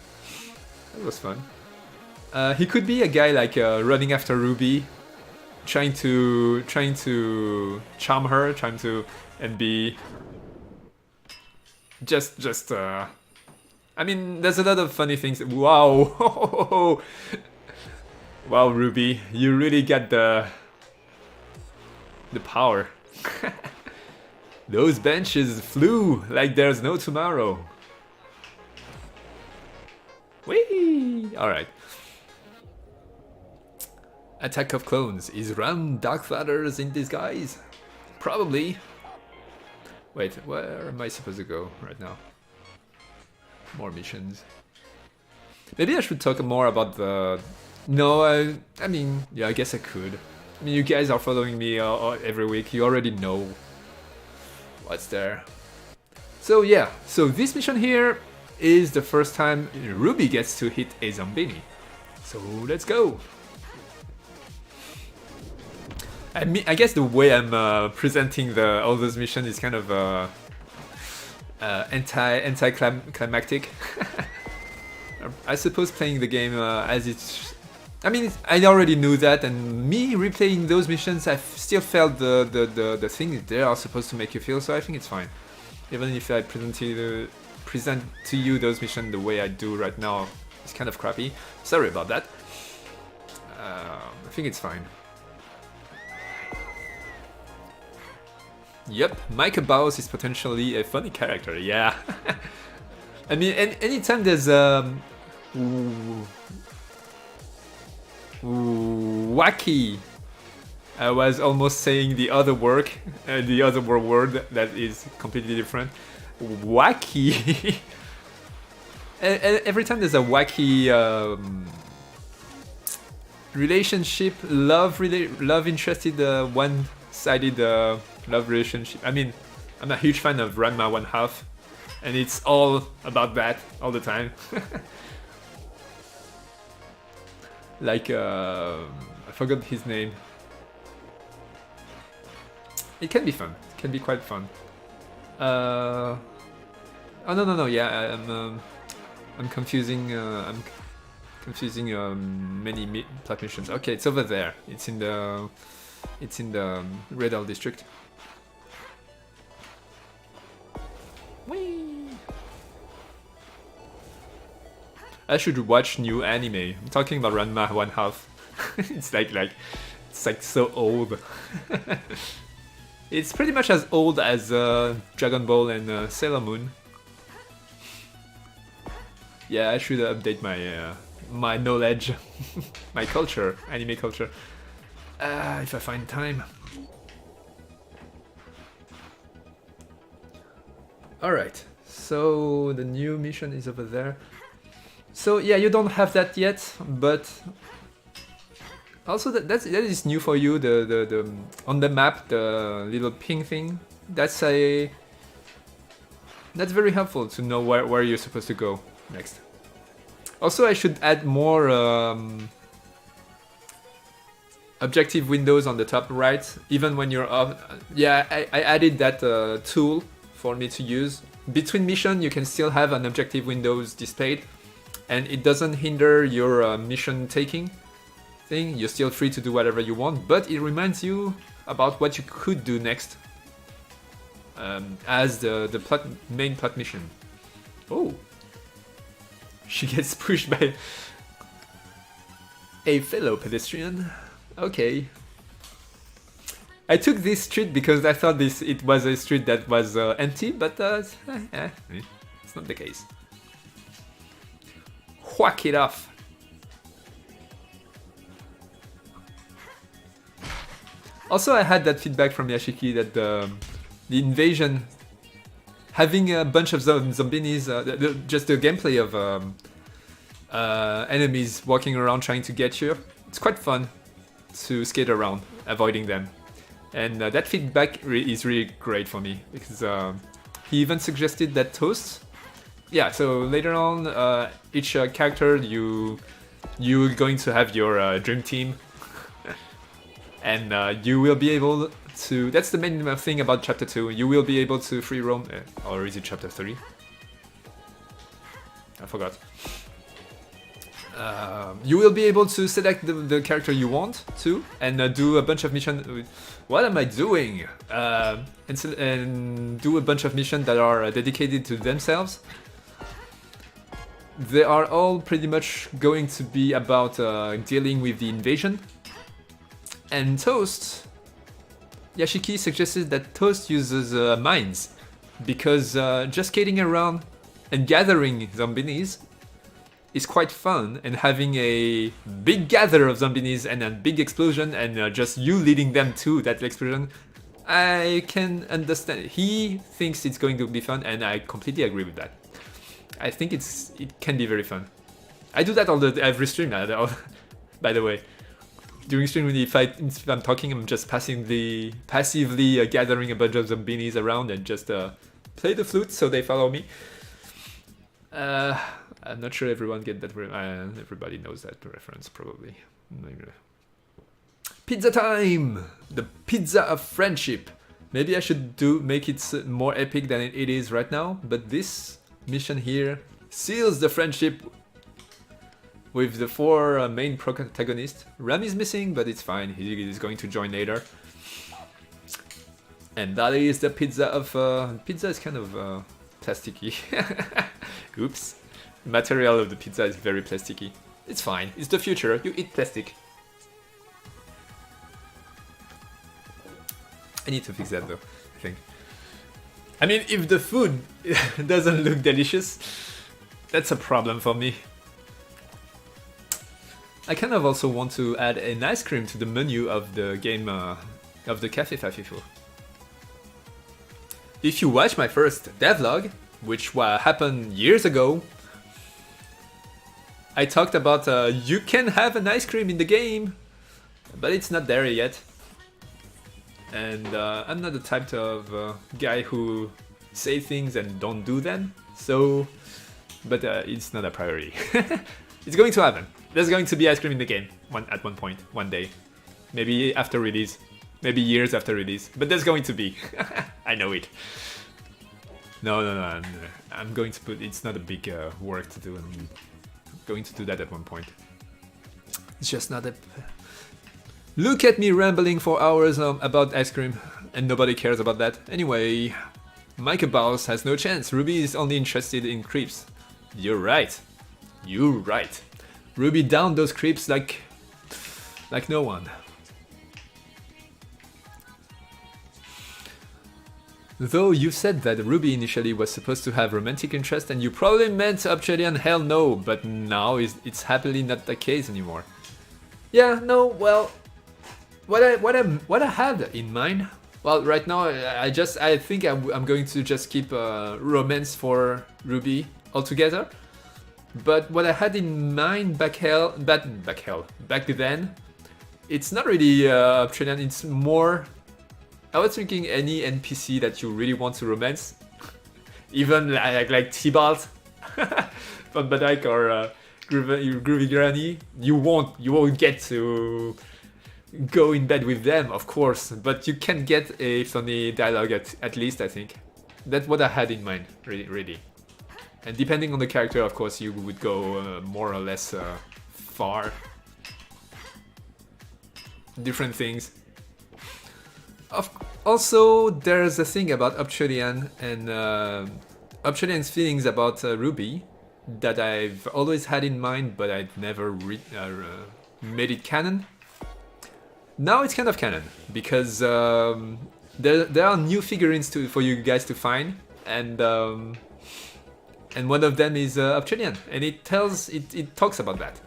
That was fun. He could be a guy like running after Ruby, trying to charm her, and be just I mean, there's a lot of funny things. Wow. Wow, Ruby, you really got the power. Those benches flew like there's no tomorrow. Whee! Alright. Attack of Clones. Is Ram Darkfathers in disguise? Probably. Wait, where am I supposed to go right now? More missions. Maybe I should talk more about the... No, I mean, yeah, I guess I could. I mean, you guys are following me every week. You already know what's there. So yeah, so this mission here is the first time Ruby gets to hit a Zombini. So let's go. I guess the way I'm presenting all those missions is kind of anticlimactic. I suppose playing the game as it's. I mean, I already knew that, and me replaying those missions, I still felt the things they are supposed to make you feel. So I think it's fine, even if I present to you those missions the way I do right now. It's kind of crappy. Sorry about that. I think it's fine. Yep, Micah Bowes is potentially a funny character, yeah. I mean, anytime there's wacky, I was almost saying the other word that is completely different. Wacky. Every time there's a wacky relationship, love interested, one-sided love relationship. I mean, I'm a huge fan of Ranma 1/2, and it's all about that all the time. Like, I forgot his name. It can be fun. It can be quite fun. Oh no, yeah, I'm confusing. I'm confusing many plot missions. Okay, it's over there. It's in the Redal district. Whee! I should watch new anime. I'm talking about Ranma 1/2. It's like so old. It's pretty much as old as Dragon Ball and Sailor Moon. Yeah, I should update my my knowledge, my culture, anime culture. If I find time. Alright, so the new mission is over there. So yeah, you don't have that yet, but also that is new for you. The on the map, the little ping thing. That's very helpful to know where you're supposed to go next. Also, I should add more objective windows on the top right, even when you're off. Yeah, I added that tool for me to use. Between mission, you can still have an objective windows displayed, and it doesn't hinder your mission taking thing. You're still free to do whatever you want, but it reminds you about what you could do next as the main plot mission. Oh, she gets pushed by a fellow pedestrian. Okay. I took this street because I thought it was a street that was empty, but it's not the case. Whack it off. Also, I had that feedback from Yashiki that the invasion, having a bunch of zombies, just the gameplay of enemies walking around trying to get you, it's quite fun to skate around, avoiding them. And that feedback is really great for me, because he even suggested that toast. Yeah, so later on, each character you're going to have your dream team, and you will be able to. That's the main thing about Chapter 2. You will be able to free roam, or is it Chapter 3? I forgot. You will be able to select the character you want to, and do a bunch of missions. What am I doing? And do a bunch of missions that are dedicated to themselves. They are all pretty much going to be about dealing with the invasion. And Toast, Yashiki suggested that Toast uses mines, because just skating around and gathering zombies is quite fun, and having a big gather of zombies and a big explosion and just you leading them to that explosion, I can understand. He thinks it's going to be fun, and I completely agree with that. I think it can be very fun. I do that every stream now, by the way. During stream, if I'm talking, I'm just passively gathering a bunch of zombies around and just play the flute so they follow me. I'm not sure everyone get that. Everybody knows that reference, probably. Pizza time! The pizza of friendship. Maybe I should make it more epic than it is right now, but this mission here seals the friendship with the 4 main protagonists. Ram is missing, but it's fine. He is going to join later. And that is the pizza of... pizza is kind of plasticky. Oops. The material of the pizza is very plasticky. It's fine. It's the future. You eat plastic. I need to fix that though, I think. I mean, if the food doesn't look delicious, that's a problem for me. I kind of also want to add an ice cream to the menu of the game, of the Café Fafifo. If you watch my first devlog, which happened years ago, I talked about you can have an ice cream in the game, but it's not there yet. And I'm not the type of guy who say things and don't do them, so... But it's not a priority. It's going to happen. There's going to be ice cream in the game at one point, one day. Maybe after release. Maybe years after release. But there's going to be. I know it. No. I'm going to put... It's not a big work to do. I'm going to do that at one point. It's just not a... Look at me rambling for hours about ice cream, and nobody cares about that. Anyway, Micah Bowles has no chance. Ruby is only interested in creeps. You're right. You're right. Ruby downed those creeps like no one. Though you said that Ruby initially was supposed to have romantic interest, and you probably meant Australian hell no, but now it's happily not the case anymore. Yeah, no, well, what I had in mind, well, right now I think I'm going to just keep romance for Ruby altogether. But what I had in mind back then, it's not really Australian. It's more. I was thinking any NPC that you really want to romance, even like Tibalt from Badak or Groovy Granny, you won't get to go in bed with them, of course, but you can get a funny dialogue at least, I think. That's what I had in mind, really. And depending on the character, of course, you would go more or less far. Different things. Also, there's a thing about Obsidian and Obsidian's feelings about Ruby that I've always had in mind, but I've never made it canon. Now it's kind of canon because there are new figurines for you guys to find, and one of them is Obsidian, and it talks about that.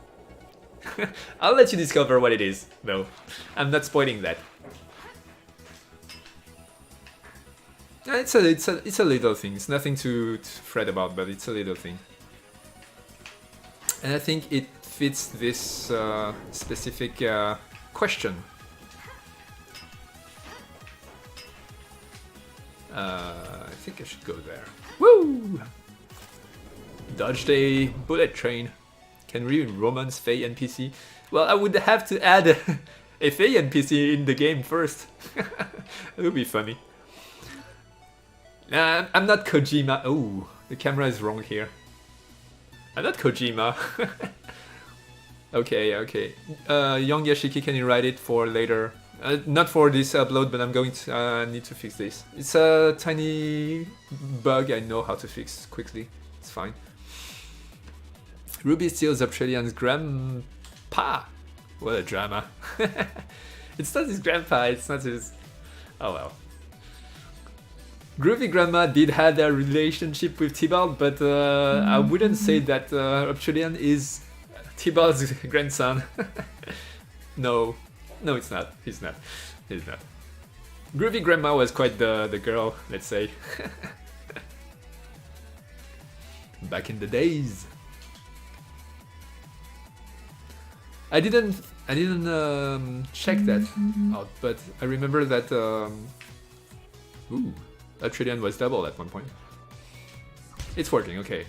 I'll let you discover what it is, though. I'm not spoiling that. It's a little thing. It's nothing to fret about, but it's a little thing. And I think it fits this specific question. I think I should go there. Woo! Dodged a bullet train. Can we romance Fae NPC? Well, I would have to add a Fae NPC in the game first. It would be funny. I'm not Kojima. Oh, the camera is wrong here. I'm not Kojima. Okay. Young Yashiki, can you write it for later? Not for this upload, but I'm going to need to fix this. It's a tiny bug I know how to fix quickly. It's fine. Ruby steals Obsidian's grandpa. What a drama. It's not his grandpa, it's not his... Oh well. Groovy Grandma did have a relationship with Tybalt, but I wouldn't say that Obsidian is Tybalt's grandson. No, it's not. He's not. Groovy Grandma was quite the girl, let's say. Back in the days. I didn't check that out, but I remember that Obsidian was double at one point. It's working, okay.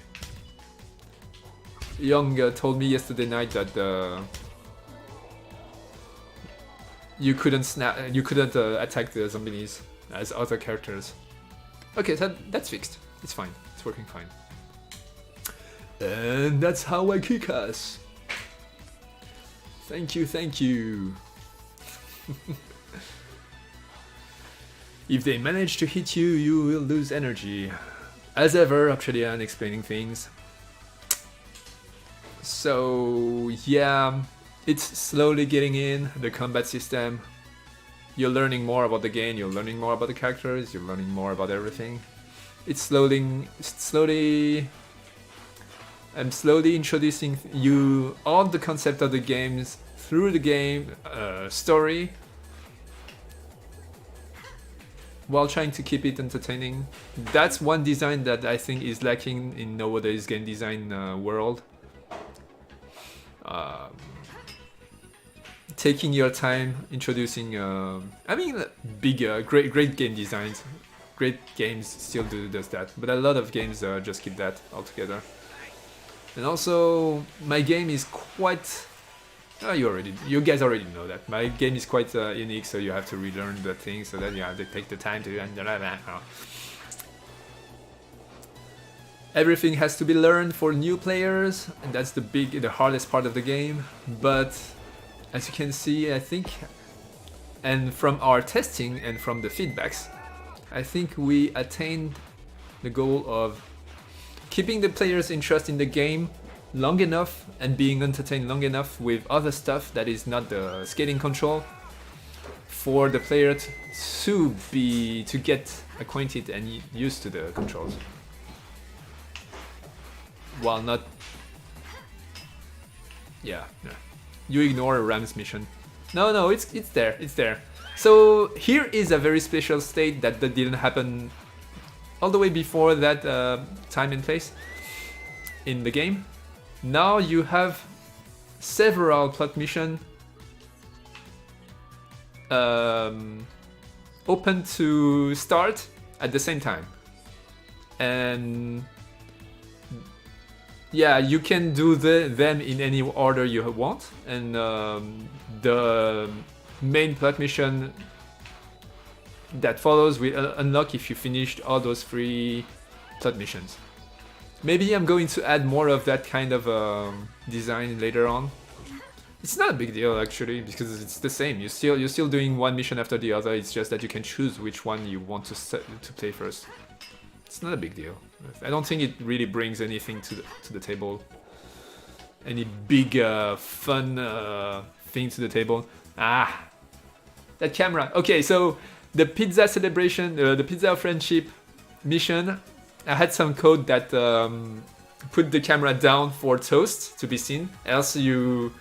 Young told me yesterday night that you couldn't attack the zombies as other characters. Okay, so that's fixed. It's fine. It's working fine. And that's how I kick ass. Thank you. If they manage to hit you, you will lose energy. As ever, Obsidian explaining things. So yeah, it's slowly getting in, the combat system. You're learning more about the game, you're learning more about the characters, you're learning more about everything. I'm slowly introducing you on the concept of the games through the game story, while trying to keep it entertaining. That's one design that I think is lacking in nowadays game design world. Taking your time, introducing, great game designs. Great games still does that, but a lot of games just keep that altogether. And also, my game is quite... you guys already know that. My game is quite unique, so you have to relearn the thing, so that you have to take the time to... Everything has to be learned for new players, and that's the hardest part of the game. But, as you can see, I think... And from our testing and from the feedbacks, I think we attained the goal of keeping the players' interest in the game long enough and being entertained long enough with other stuff that is not the skating control for the player to get acquainted and used to the controls. While not... Yeah. You ignore Ram's mission. No, it's there. So here is a very special state that didn't happen all the way before that time and place in the game. Now you have several plot missions open to start at the same time. And yeah, you can do them in any order you want. And main plot mission that follows will unlock if you finished all those 3 plot missions. Maybe I'm going to add more of that kind of design later on. It's not a big deal actually, because it's the same. You're still doing one mission after the other. It's just that you can choose which one you want to play first. It's not a big deal. I don't think it really brings anything to the table. Any big fun thing to the table. Ah, that camera. Okay, so the pizza celebration, the pizza friendship mission. I had some code that put the camera down for Toast to be seen. Else you,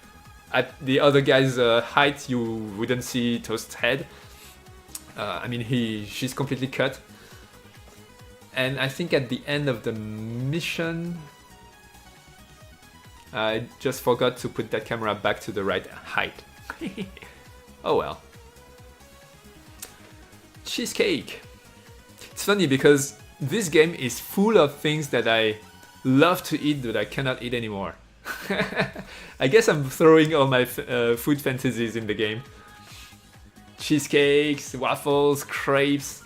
at the other guy's height, you wouldn't see Toast's head. I mean, she's completely cut. And I think at the end of the mission, I just forgot to put that camera back to the right height. Oh well. Cheesecake. It's funny because this game is full of things that I love to eat that I cannot eat anymore. I guess I'm throwing all my food fantasies in the game. Cheesecakes, waffles, crepes.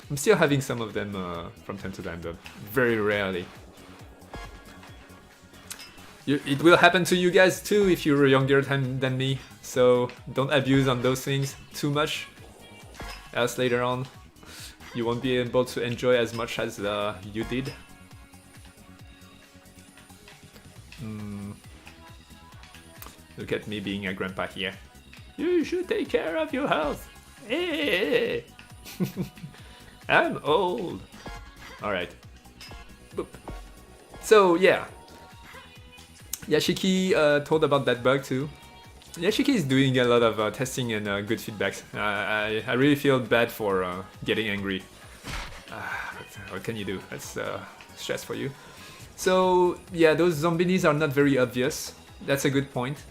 I'm still having some of them from time to time, but very rarely. It will happen to you guys too if you're younger than me, so don't abuse on those things too much, else later on you won't be able to enjoy as much as you did. Look at me being a grandpa here. You should take care of your health. Hey. I'm old. Alright. Boop. So yeah. Yashiki told about that bug too. Yashiki is doing a lot of testing and good feedbacks. I really feel bad for getting angry. What can you do? That's stress for you. So yeah, those zombies are not very obvious. That's a good point.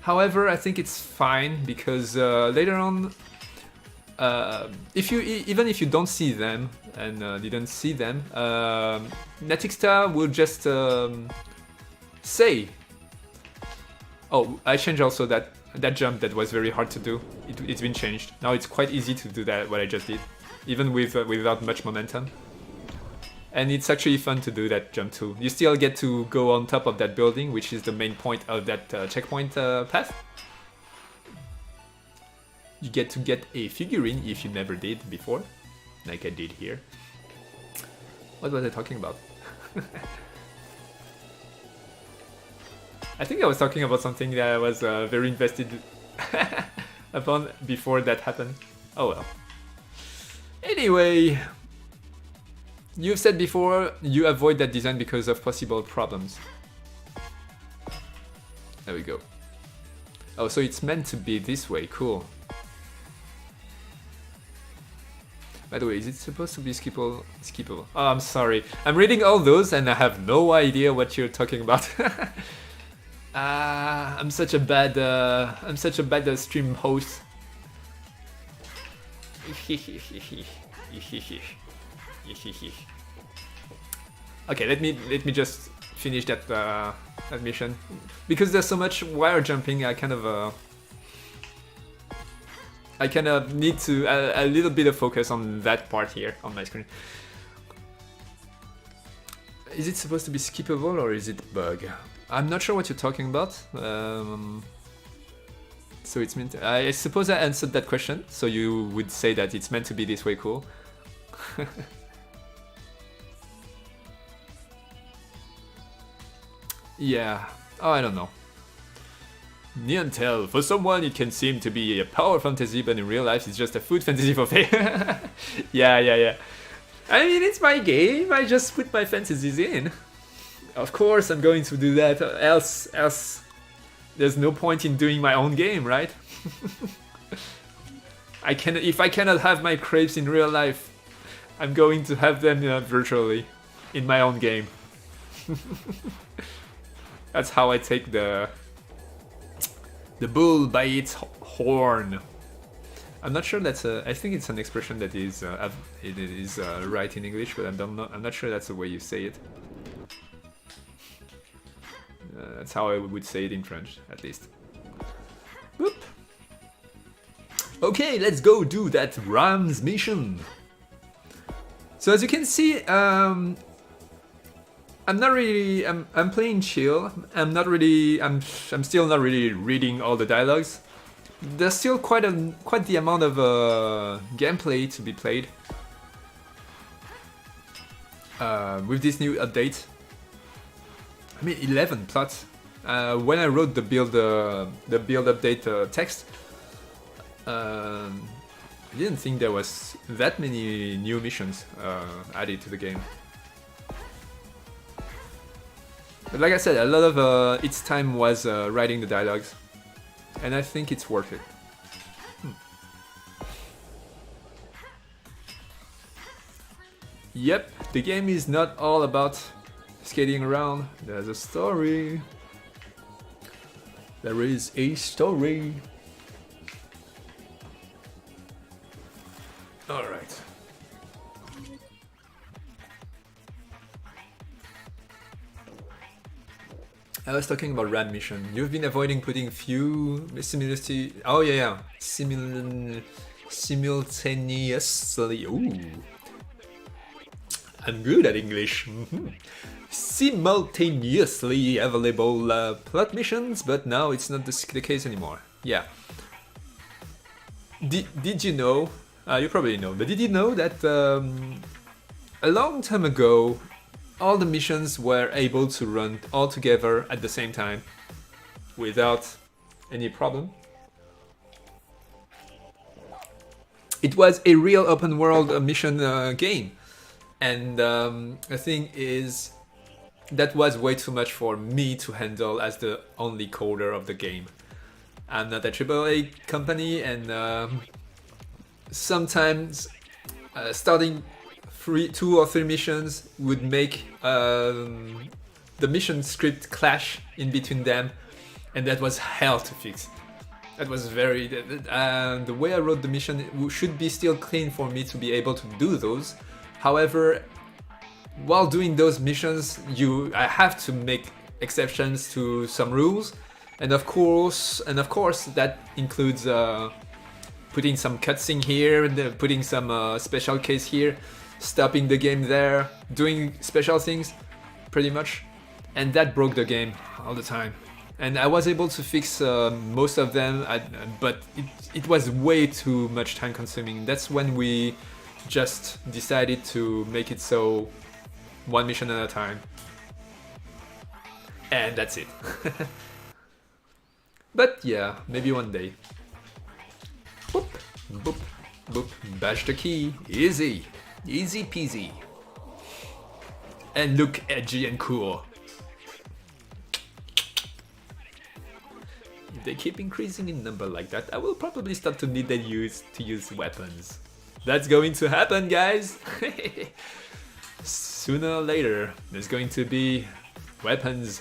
However, I think it's fine because later on, even if you don't see them and didn't see them, Natixta will just say, "Oh, I changed also that jump that was very hard to do. It's been changed. Now it's quite easy to do that, what I just did, even without much momentum. And it's actually fun to do that jump too. You still get to go on top of that building, which is the main point of that checkpoint path. You get to get a figurine if you never did before, like I did here. What was I talking about? I think I was talking about something that I was very invested upon before that happened. Oh well. Anyway, you've said before you avoid that design because of possible problems. There we go. Oh, so it's meant to be this way, cool. By the way, is it supposed to be skippable? Oh, I'm sorry. I'm reading all those and I have no idea what you're talking about. I'm such a bad stream host. Okay, let me just finish that mission because there's so much wire jumping. I kind of need to a little bit of focus on that part here on my screen. Is it supposed to be skippable or is it bug? I'm not sure what you're talking about. So it's meant to, I suppose I answered that question. So you would say that it's meant to be this way, cool. Yeah. Oh, I don't know. Neontel. For someone, it can seem to be a power fantasy, but in real life, it's just a food fantasy for fame. Yeah. I mean, it's my game. I just put my fantasies in. Of course, I'm going to do that. Else, there's no point in doing my own game, right? If I cannot have my crepes in real life, I'm going to have them virtually in my own game. That's how I take the bull by its horn. I'm not sure that's I think it's an expression that is right in English, but I'm not sure that's the way you say it. That's how I would say it in French, at least. Whoop. Okay, let's go do that Rams mission. So as you can see, I'm playing chill. I'm still not really reading all the dialogues. There's still quite the amount of gameplay to be played with this new update. I mean, 11 plots. When I wrote the build update text, I didn't think there was that many new missions added to the game. But like I said, a lot of its time was writing the dialogues, and I think it's worth it. Yep, the game is not all about skating around. There's a story. There is a story. Alright. I was talking about RAM mission. You've been avoiding putting few simultaneously. Oh yeah. Simultaneously. Ooh. I'm good at English. Simultaneously available plot missions, but now it's not the case anymore. Yeah. Did you know? You probably know, but did you know that a long time ago, all the missions were able to run all together at the same time without any problem? It was a real open world mission game, and the thing is, that was way too much for me to handle as the only coder of the game. I'm not a AAA company, and sometimes starting 2 or 3 missions would make the mission script clash in between them, and that was hell to fix. That was very... the way I wrote the mission should be still clean for me to be able to do those. However, while doing those missions, I have to make exceptions to some rules, and of course that includes putting some cutscene here, and putting some special case here, stopping the game there, doing special things, pretty much, and that broke the game all the time. And I was able to fix most of them, but it was way too much time consuming. That's when we just decided to make it so 1 mission at a time. And that's it. But yeah, maybe one day. Boop, boop, boop, bash the key, easy. Easy peasy. And look edgy and cool. If they keep increasing in number like that, I will probably start to need to use weapons. That's going to happen, guys! Sooner or later, there's going to be weapons.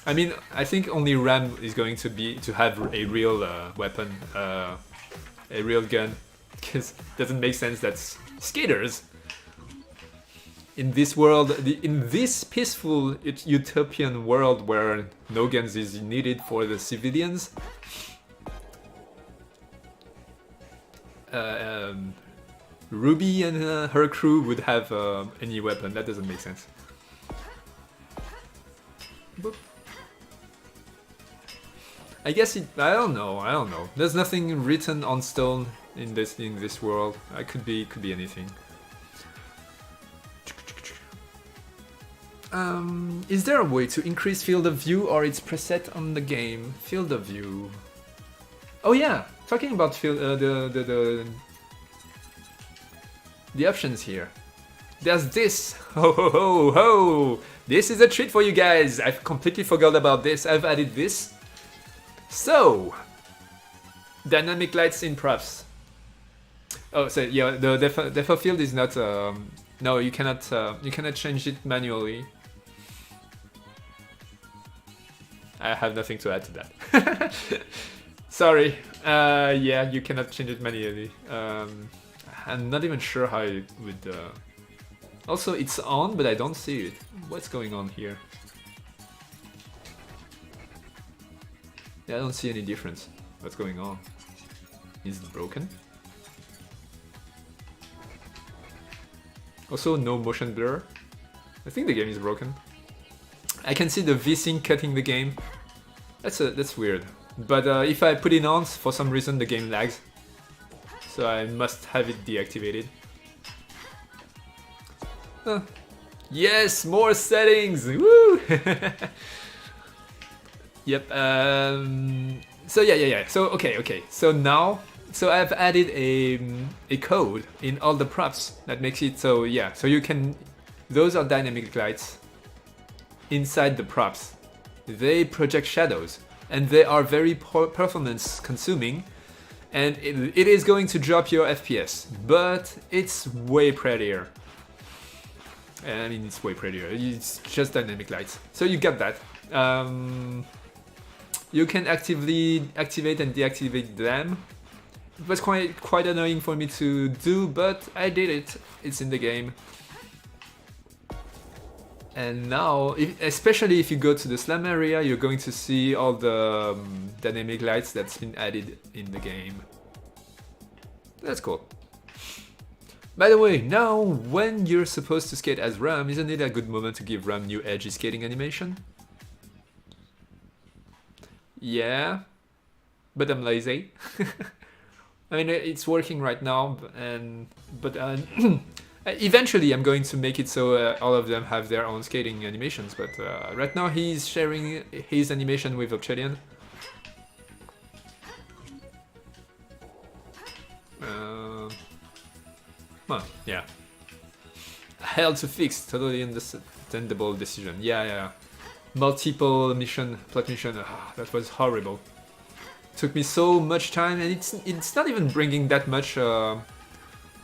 I mean, I think only Ram is going to have a real weapon, a real gun, because it doesn't make sense that skaters in this world, in this peaceful utopian world where no guns is needed for the civilians, Ruby and her crew would have any weapon. That doesn't make sense. Boop. I guess I don't know. There's nothing written on stone in this world. It could be anything. Is there a way to increase field of view, or it's preset on the game? Field of view. Oh yeah, talking about the options here. There's this. Ho ho ho ho! This is a treat for you guys. I've completely forgot about this. I've added this. So, dynamic lights in props. Oh, so yeah, the depth of field is not. No, you cannot change it manually. I have nothing to add to that. Sorry. Yeah, you cannot change it manually. I'm not even sure how it would. Also, it's on, but I don't see it. What's going on here? Yeah, I don't see any difference. What's going on? is broken. Also, no motion blur. I think the game is broken. I can see the VSync cutting the game. That's weird. But if I put it on, for some reason the game lags. So I must have it deactivated. Yes, more settings! Woo! Yep. So yeah. So okay. So now, I've added a code in all the props that makes it so yeah. So you can, those are dynamic lights inside the props. They project shadows and they are very performance consuming, and it is going to drop your FPS, but it's way prettier. I mean, it's way prettier. It's just dynamic lights. So you get that. You can actively activate and deactivate them. It was quite annoying for me to do, but I did it. It's in the game. And now, especially if you go to the slum area, you're going to see all the dynamic lights that's been added in the game. That's cool. By the way, now when you're supposed to skate as Ram, isn't it a good moment to give Ram new edgy skating animation? Yeah, but I'm lazy. I mean, it's working right now, but eventually I'm going to make it so all of them have their own skating animations. But right now he's sharing his animation with Obsidian. Well, yeah. Hell to fix, totally understandable decision. Yeah. Multiple plot mission, that was horrible. Took me so much time, and it's not even bringing that much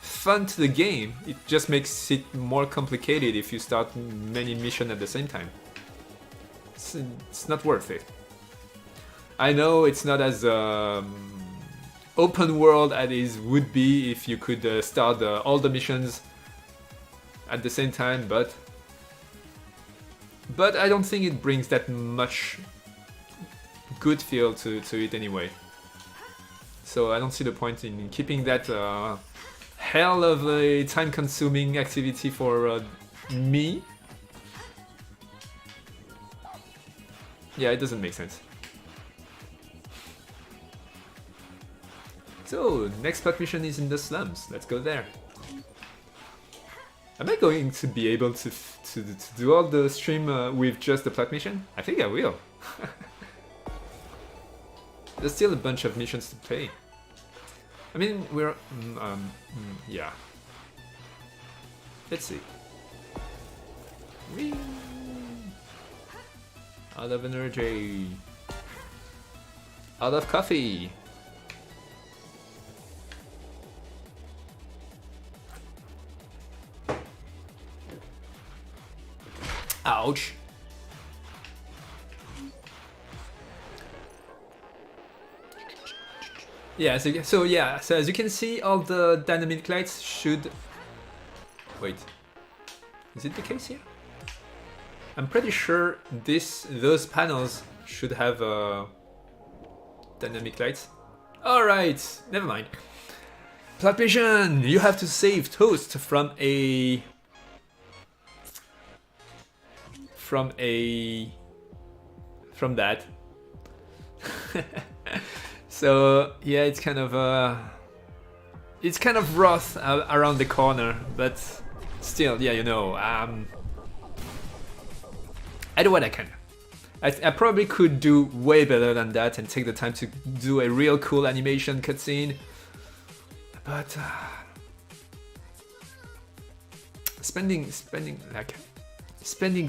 fun to the game. It just makes it more complicated if you start many missions at the same time. It's not worth it. I know it's not as open world as it would be if you could start all the missions at the same time, but I don't think it brings that much good feel to it anyway. So I don't see the point in keeping that hell of a time-consuming activity for me. Yeah, it doesn't make sense. So, next plot mission is in the slums. Let's go there. Am I going to be able to do all the stream with just the plot mission? I think I will. There's still a bunch of missions to play. I mean, we're... yeah. Let's see. Whee! Out of energy. Out of coffee. Ouch. Yeah, so as you can see, all the dynamic lights should... Wait. Is it the case here? I'm pretty sure those panels should have dynamic lights. Alright, never mind. Plot mission! You have to save Toast from that. So yeah, it's kind of rough around the corner, but still, yeah, you know, I do what I can. I probably could do way better than that and take the time to do a real cool animation cutscene, but spending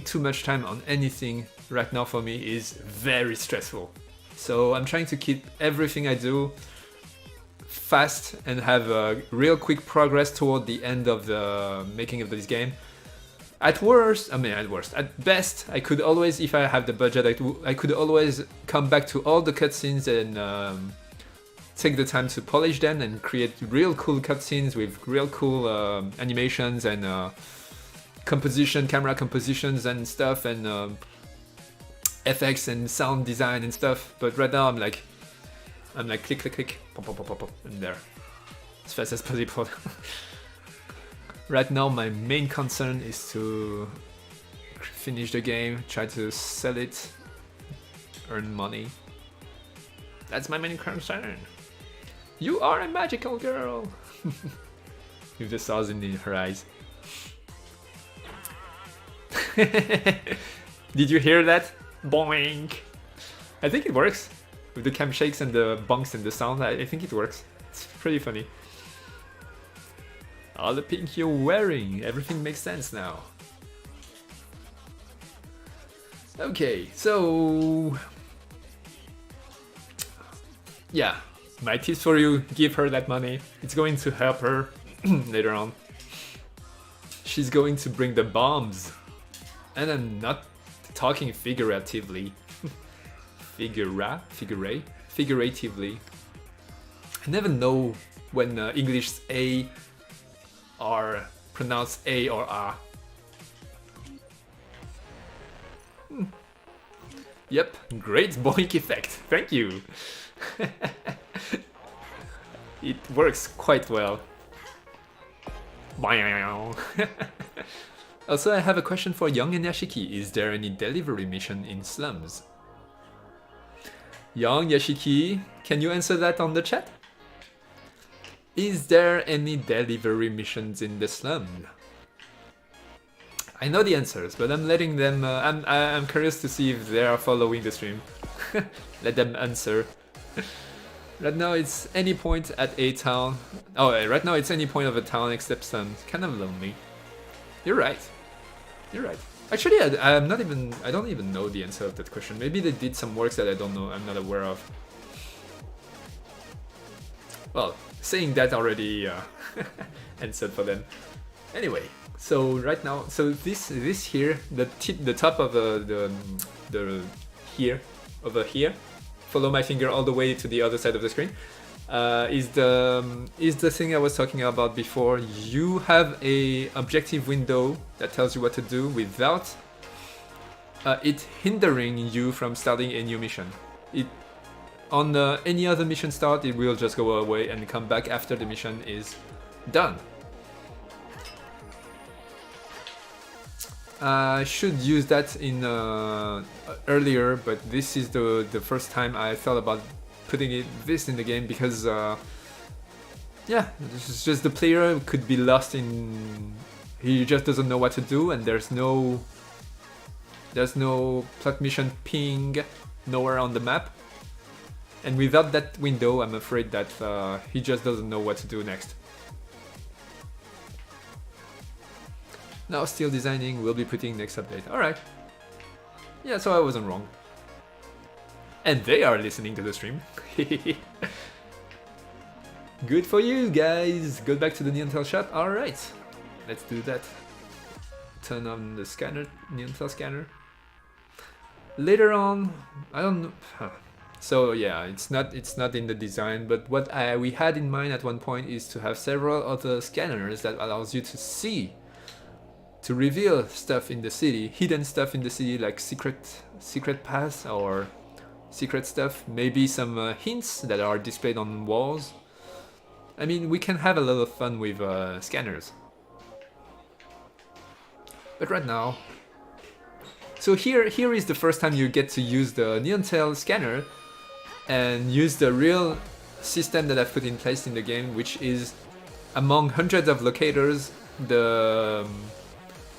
too much time on anything right now for me is very stressful. So I'm trying to keep everything I do fast and have a real quick progress toward the end of the making of this game. At best, I could always, if I have the budget, I could always come back to all the cutscenes and take the time to polish them and create real cool cutscenes with real cool animations and camera compositions and stuff, and effects and sound design and stuff. But right now I'm like, I'm like click, click, click, pop, pop, pop, pop, pop, and there. As fast as possible. Right now my main concern is to finish the game, try to sell it, earn money. That's my main concern. You are a magical girl! With the stars in her eyes. Did you hear that? Boink! I think it works. With the cam shakes and the bonks and the sound, I think it works. It's pretty funny. All the pink you're wearing, everything makes sense now. Okay, so... yeah, my tips for you, give her that money. It's going to help her later on. She's going to bring the bombs. And I'm not talking figuratively. Figuratively. I never know when English A are pronounced A or A. Yep, great boink effect. Thank you. It works quite well. Also, I have a question for Young and Yashiki. Is there any delivery mission in Slums? Young, Yashiki, can you answer that on the chat? Is there any delivery missions in the slum? I know the answers, but I'm letting them. I'm curious to see if they are following the stream. Let them answer. Right now it's any point at a town. Oh, right now it's any point of a town except Slums. Kind of lonely. You're right. You're right. Actually, I'm not even. I don't even know the answer of that question. Maybe they did some works that I don't know. I'm not aware of. Well, saying that already answered for them. Anyway, so right now, so this here, the top of the here, over here. Follow my finger all the way to the other side of the screen. Is the thing I was talking about before. You have a objective window that tells you what to do without it hindering you from starting a new mission. On any other mission start, it will just go away and come back after the mission is done. I should use that in earlier, but this is the first time I thought about putting this in the game because yeah, this is just the player could be lost in. He just doesn't know what to do, and there's no plot mission ping nowhere on the map. And without that window, I'm afraid that he just doesn't know what to do next. Now still designing, we'll be putting next update. Alright. Yeah, so I wasn't wrong. And they are listening to the stream. Good for you guys! Go back to the Untitled shop. Alright. Let's do that. Turn on the scanner, Untitled scanner. Later on, I don't know. So yeah, it's not in the design, but what we had in mind at one point is to have several other scanners that allows you to see, to reveal stuff in the city, hidden stuff in the city, like secret paths or secret stuff, maybe some hints that are displayed on walls. I mean, we can have a lot of fun with scanners. But right now, so here is the first time you get to use the Untitled scanner and use the real system that I've put in place in the game, which is among hundreds of locators, the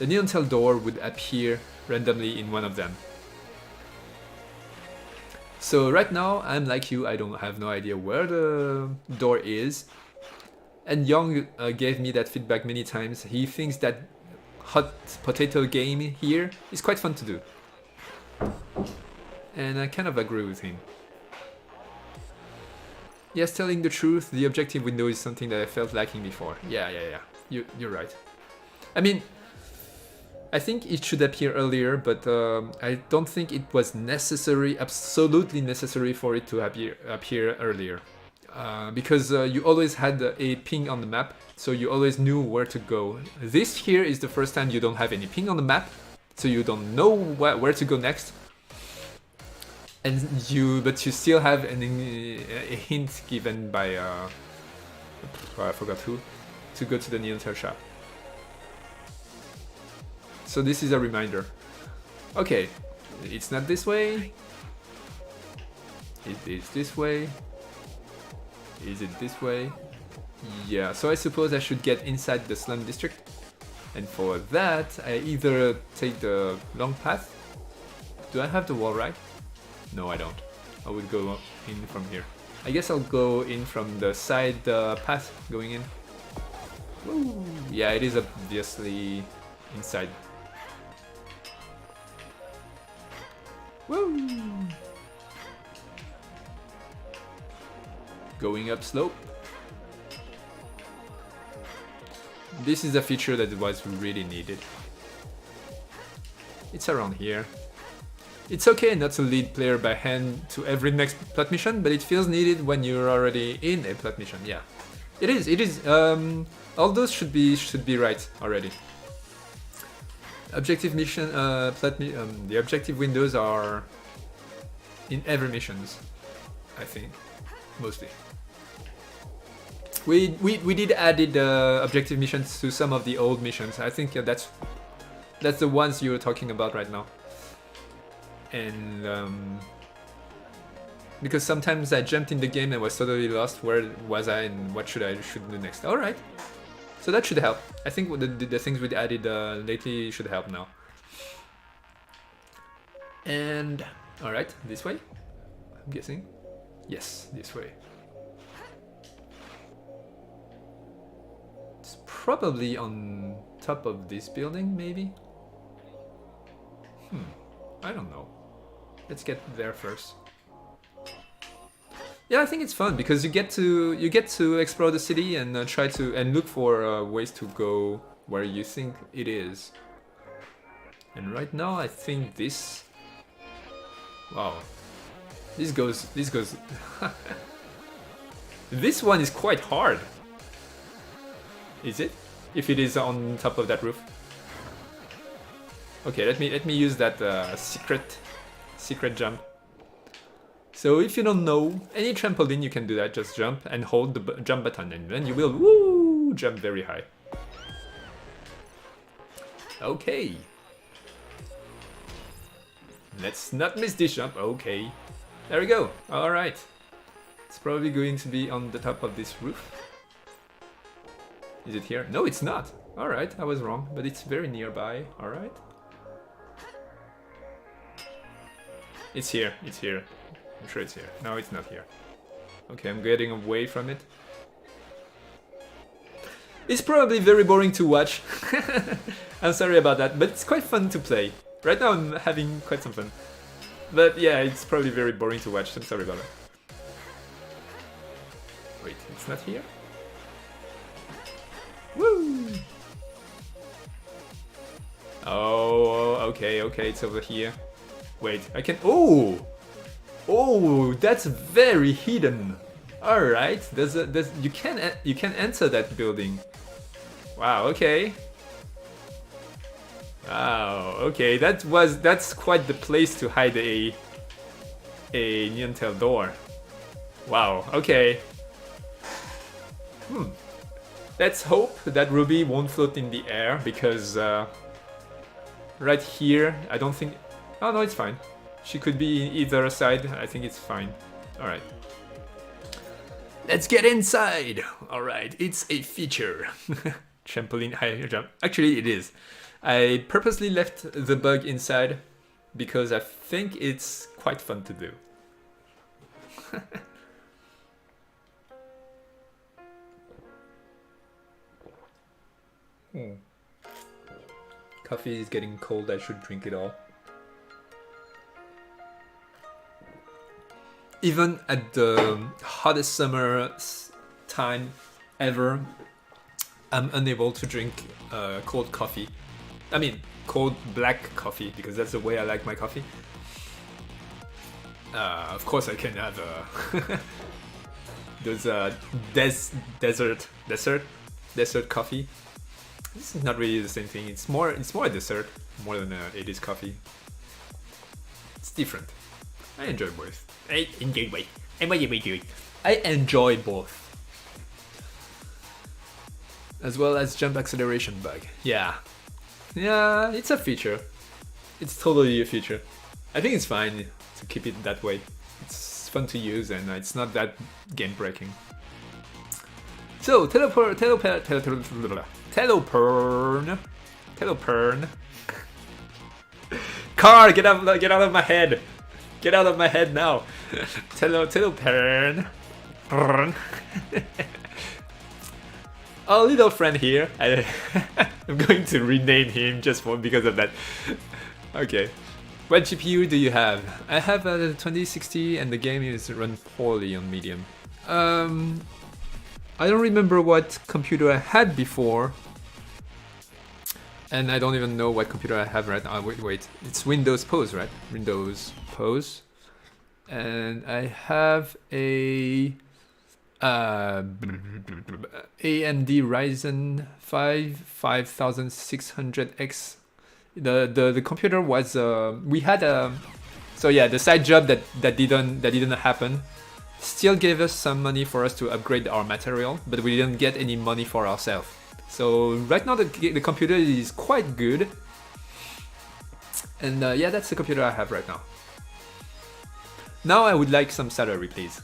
Untitled door would appear randomly in one of them. So right now, I'm like you, I don't have no idea where the door is. And Young gave me that feedback many times. He thinks that hot potato game here is quite fun to do. And I kind of agree with him. Yes, telling the truth, the objective window is something that I felt lacking before. Yeah. You're right. I mean, I think it should appear earlier, but I don't think it was necessary, absolutely necessary for it to appear earlier. Because you always had a ping on the map, so you always knew where to go. This here is the first time you don't have any ping on the map, so you don't know where to go next. and but you still have a hint given by I forgot who, to go to the Untitled Chapter. So this is a reminder. Okay, it's not this way. It is this way. Is it this way? Yeah, so I suppose I should get inside the slum district. And for that, I either take the long path. Do I have the wall right? No, I don't. I would go in from here. I guess I'll go in from the side path going in. Woo. Yeah, it is obviously inside. Woo! Going up slope. This is a feature that was really needed. It's around here. It's okay not to lead player by hand to every next plot mission, but it feels needed when you're already in a plot mission. Yeah, it is. It is. All those should be right already. Objective mission. The objective windows are in every missions, I think, mostly. We did added objective missions to some of the old missions. I think that's the ones you're talking about right now. And because sometimes I jumped in the game and was totally lost. Where was I and what should do next? All right, so that should help. I think the things we added lately should help now. And all right, this way. I'm guessing. Yes, this way. It's probably on top of this building, maybe. I don't know. Let's get there first. Yeah, I think it's fun because you get to explore the city and try to look for ways to go where you think it is. And right now, I think this. Wow, this goes. This one is quite hard. Is it? If it is on top of that roof. Okay, let me use that secret jump. So if you don't know, any trampoline you can do that. Just jump and hold the jump button, and then you will jump very high. Okay. Let's not miss this jump. Okay. There we go. All right. It's probably going to be on the top of this roof. Is it here? No, it's not. All right, I was wrong, but it's very nearby. All right. It's here. It's here. I'm sure it's here. No, it's not here. Okay, I'm getting away from it. It's probably very boring to watch. I'm sorry about that, but it's quite fun to play. Right now I'm having quite some fun. But yeah, it's probably very boring to watch. I'm sorry about that. Wait, it's not here? Woo! Oh, okay, it's over here. Wait, I can. Oh, that's very hidden. All right, you can enter that building. Wow. Okay. Wow. Okay, that's quite the place to hide a Untitled door. Wow. Okay. Let's hope that Ruby won't float in the air because right here, I don't think. Oh no, it's fine. She could be either side. I think it's fine. All right. Let's get inside. All right, it's a feature. Trampoline high jump. Actually, it is. I purposely left the bug inside because I think it's quite fun to do. Coffee is getting cold. I should drink it all. Even at the hottest summer time ever, I'm unable to drink cold coffee. I mean, cold black coffee, because that's the way I like my coffee. Of course, I can have those desert coffee. This is not really the same thing. It's more a dessert more than it is coffee. It's different. I enjoy both. I enjoy both. And what am I doing? I enjoy both. As well as jump acceleration bug. Yeah. Yeah, it's a feature. It's totally a feature. I think it's fine to keep it that way. It's fun to use and it's not that game breaking. So, Telopern. Car, get out of my head. Get out of my head now. Telopern. Our little friend here. I'm going to rename him just because of that. Okay. What GPU do you have? I have a 2060 and the game is run poorly on medium. I don't remember what computer I had before. And I don't even know what computer I have right now. Wait. It's Windows Pose, right? Windows Pose. And I have a AMD Ryzen 5 5600X. The computer was we had a so yeah, the side job that didn't happen still gave us some money for us to upgrade our material, but we didn't get any money for ourselves. So right now the computer is quite good, and yeah, that's the computer I have right now. Now I would like some salary, please.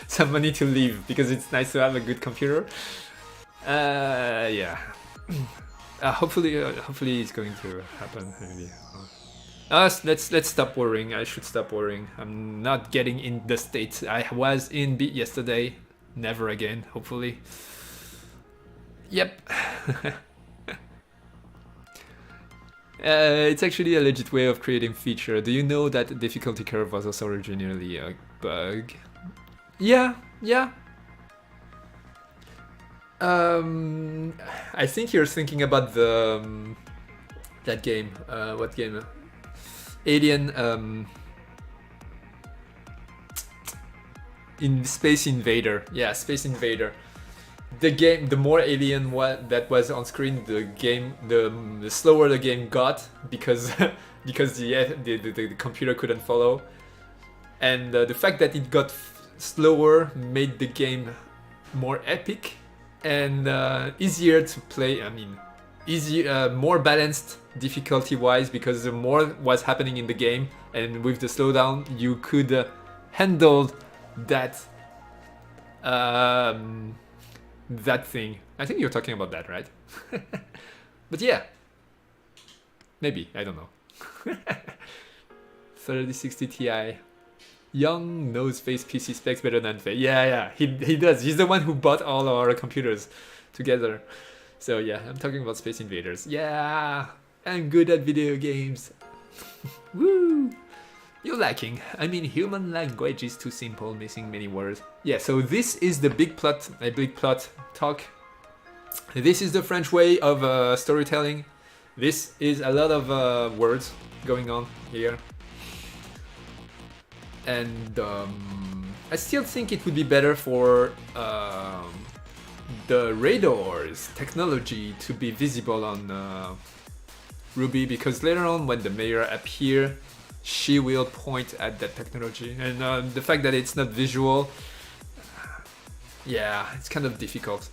Some money to live, because it's nice to have a good computer. Yeah. Hopefully it's going to happen. Maybe. Let's stop worrying. I should stop worrying. I'm not getting in the state I was in yesterday. Never again. Hopefully. Yep. It's actually a legit way of creating feature. Do you know that the difficulty curve was also originally a bug? Yeah. I think you're thinking about the that game. What game? Alien. In Space Invader. Yeah, Space Invader. The game, the more alien that was on screen, the slower the game got because the computer couldn't follow, and the fact that it got slower made the game more epic and easier to play. I mean, more balanced difficulty-wise, because the more was happening in the game, and with the slowdown, you could handle that. That thing. I think you're talking about that, right? But yeah. Maybe, I don't know. 3060 Ti. Young knows face PC specs better than Faye. Yeah, he does. He's the one who bought all our computers together. So yeah, I'm talking about Space Invaders. Yeah, I'm good at video games. Woo! You're lacking. I mean, human language is too simple, missing many words. Yeah, so this is the big plot talk. This is the French way of storytelling. This is a lot of words going on here. And I still think it would be better for the radar's technology to be visible on Ruby, because later on when the mayor appears, she will point at that technology, and the fact that it's not visual, yeah, it's kind of difficult.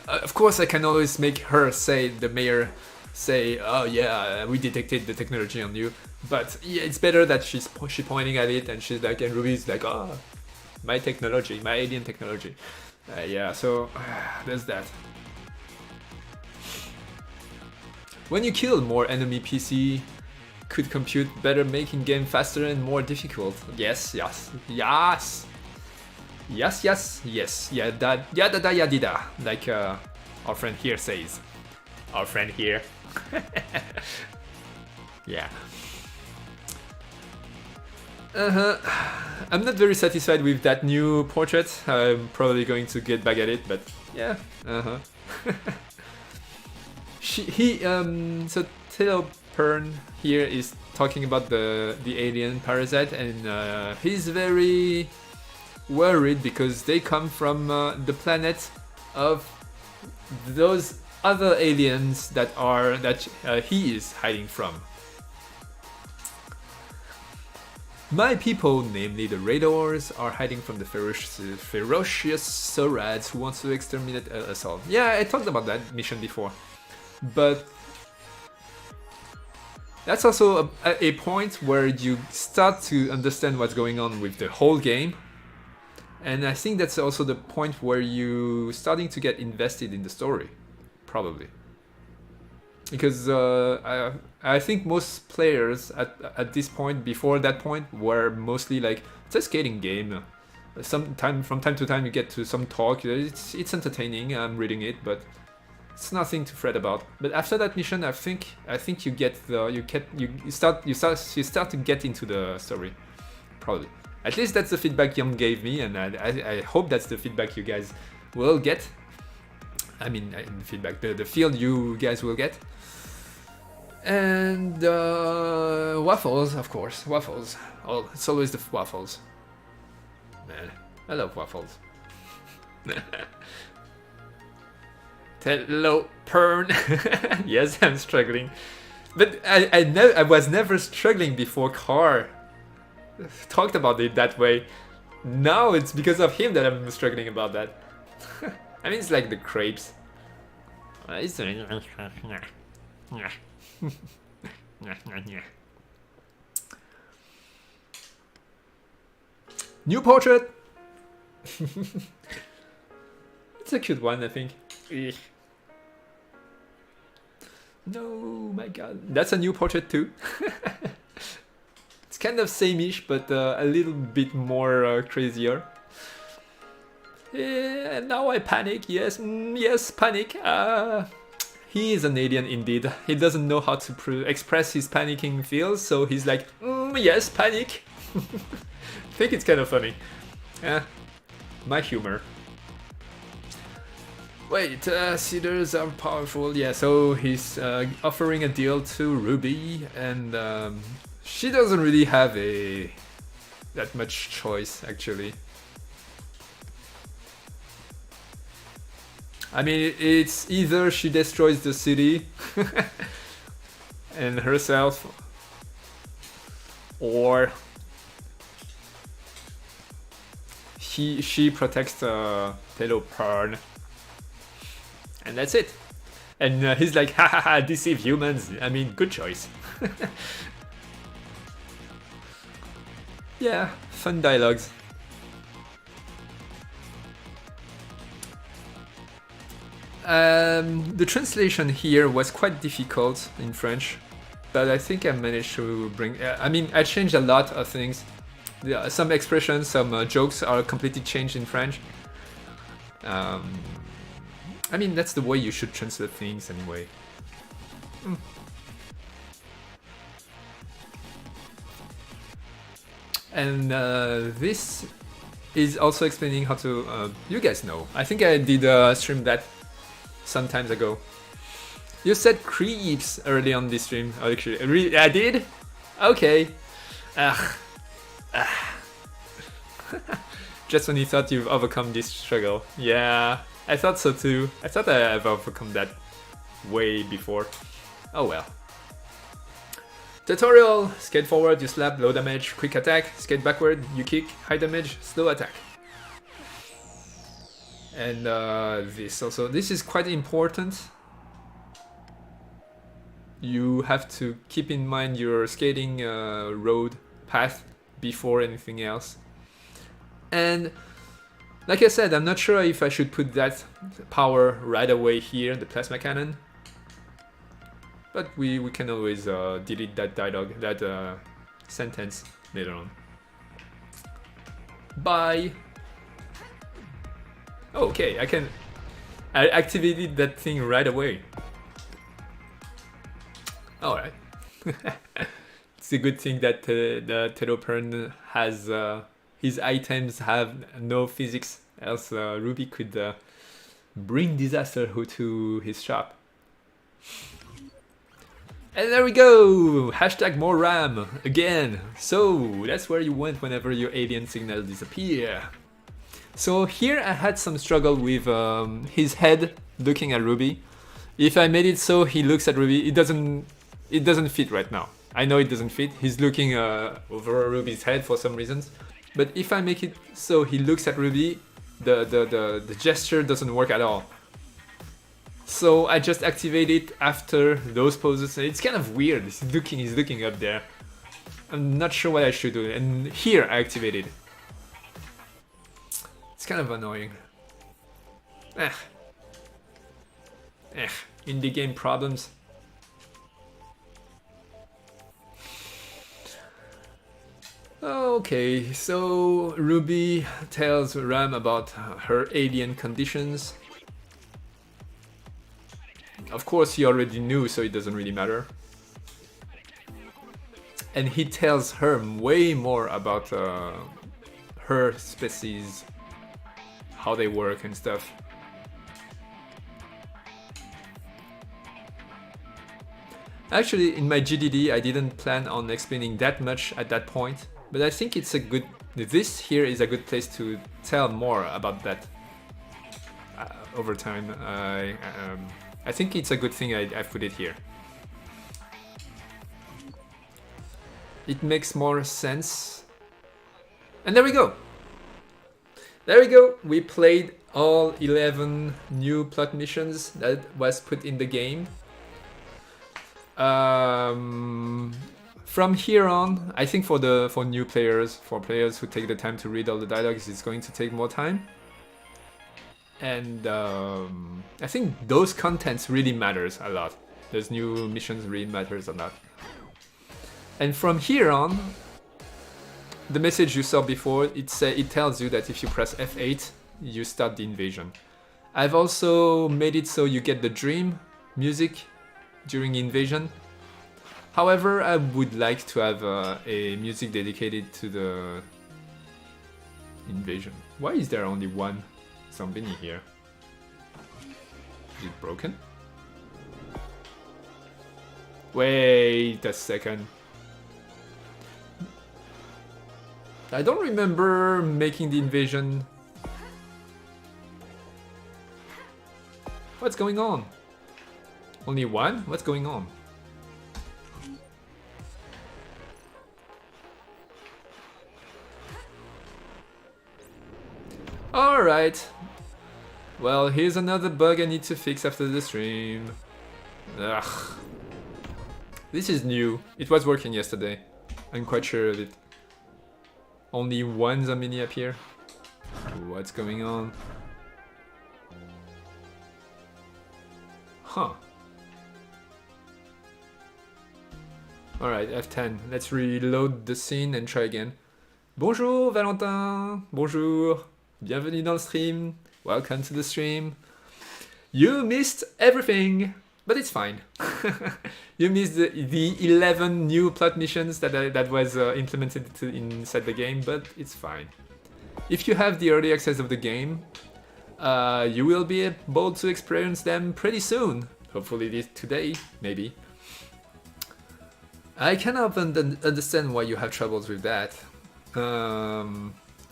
Of course, I can always make her say, the mayor say, oh yeah, we detected the technology on you, but yeah, it's better that she's pointing at it, and she's like, and Ruby's like, oh, my technology, my alien technology. Yeah, so there's that. When you kill more enemy PC, could compute better, making game faster and more difficult. Yes. Yeah, da, like our friend here says. Our friend here. Yeah. I'm not very satisfied with that new portrait. I'm probably going to get back at it, but yeah. So Taylor Pern here is talking about the alien parasite, and he's very worried because they come from the planet of those other aliens that he is hiding from. My people, namely the raiders, are hiding from the ferocious Sorads who wants to exterminate us all. Yeah, I talked about that mission before. But that's also a point where you start to understand what's going on with the whole game. And I think that's also the point where you starting to get invested in the story, probably. Because I think most players at this point, before that point, were mostly like, it's a skating game. From time to time you get to some talk, it's entertaining, I'm reading it, but it's nothing to fret about. But after that mission, I think you start to get into the story, probably. At least that's the feedback Yum gave me, and I hope that's the feedback you guys will get. I mean, feedback, the feel you guys will get. And waffles, of course, waffles. Oh, it's always the waffles. Man, I love waffles. Hello, Pern. Yes, I'm struggling. But I was never struggling before Car talked about it that way. Now it's because of him that I'm struggling about that. I mean, it's like the crepes. New portrait. It's a cute one, I think. No, my god, that's a new portrait too. It's kind of same-ish, but a little bit more crazier. Yeah, now I panic. Yes, yes, panic. He is an alien indeed. He doesn't know how to express his panicking feels, so he's like, yes, panic. I think it's kind of funny. Yeah, my humor. Wait, cedars are powerful. Yeah, so he's offering a deal to Ruby, and she doesn't really have that much choice, actually. I mean, it's either she destroys the city and herself, or she protects fellow Pern, and that's it. And he's like, ha ha ha, deceive humans. I mean, good choice. Yeah, fun dialogues. The translation here was quite difficult in French, but I think I managed to bring... I mean, I changed a lot of things. Some expressions, some jokes are completely changed in French. I mean, that's the way you should translate things anyway. And this is also explaining how to... you guys know. I think I did stream that some times ago. You said creeps early on this stream. Oh, actually, I did? Okay. Just when you thought you've overcome this struggle. Yeah, I thought so too. I thought I've overcome that way before. Oh well. Tutorial. Skate forward, you slap, low damage, quick attack. Skate backward, you kick, high damage, slow attack. And this is quite important. You have to keep in mind your skating road path before anything else. And like I said, I'm not sure if I should put that power right away here, the plasma cannon. But we can always delete that dialogue, that sentence later on. Bye. Okay, I activated that thing right away. Alright. It's a good thing that the Teropern has his items have no physics, else Ruby could bring disaster to his shop. And there we go! Hashtag more RAM again. So that's where you went whenever your alien signal disappear. So here I had some struggle with his head looking at Ruby. If I made it so he looks at Ruby, it doesn't fit right now. I know it doesn't fit. He's looking over Ruby's head for some reasons. But if I make it so he looks at Ruby, the gesture doesn't work at all. So I just activate it after those poses. It's kind of weird. He's looking up there. I'm not sure what I should do. And here I activate it. It's kind of annoying. Indie game problems. Okay, so Ruby tells Ram about her alien conditions. Of course, he already knew, so it doesn't really matter. And he tells her way more about her species, how they work and stuff. Actually, in my GDD, I didn't plan on explaining that much at that point, but I think it's a good... This here is a good place to tell more about that over time. I think it's a good thing I put it here. It makes more sense. And there we go! There we go! We played all 11 new plot missions that was put in the game. From here on, I think for new players, for players who take the time to read all the dialogues, it's going to take more time. And I think those contents really matters a lot. Those new missions really matters a lot. And from here on, the message you saw before, it tells you that if you press F8, you start the invasion. I've also made it so you get the dream music during invasion. However, I would like to have a music dedicated to the invasion. Why is there only one Zombini here? Is it broken? Wait a second. I don't remember making the invasion. What's going on? Only one? What's going on? Alright. Well, here's another bug I need to fix after the stream. Ugh. This is new. It was working yesterday. I'm quite sure of it. Only one Zombini appear. What's going on? Huh. Alright, F10. Let's reload the scene and try again. Bonjour Valentin. Bonjour. Bienvenue dans le stream. Welcome to the stream. You missed everything, but it's fine. You missed the 11 new plot missions that was implemented inside the game, but it's fine. If you have the early access of the game, you will be able to experience them pretty soon. Hopefully today, maybe. I cannot understand why you have troubles with that.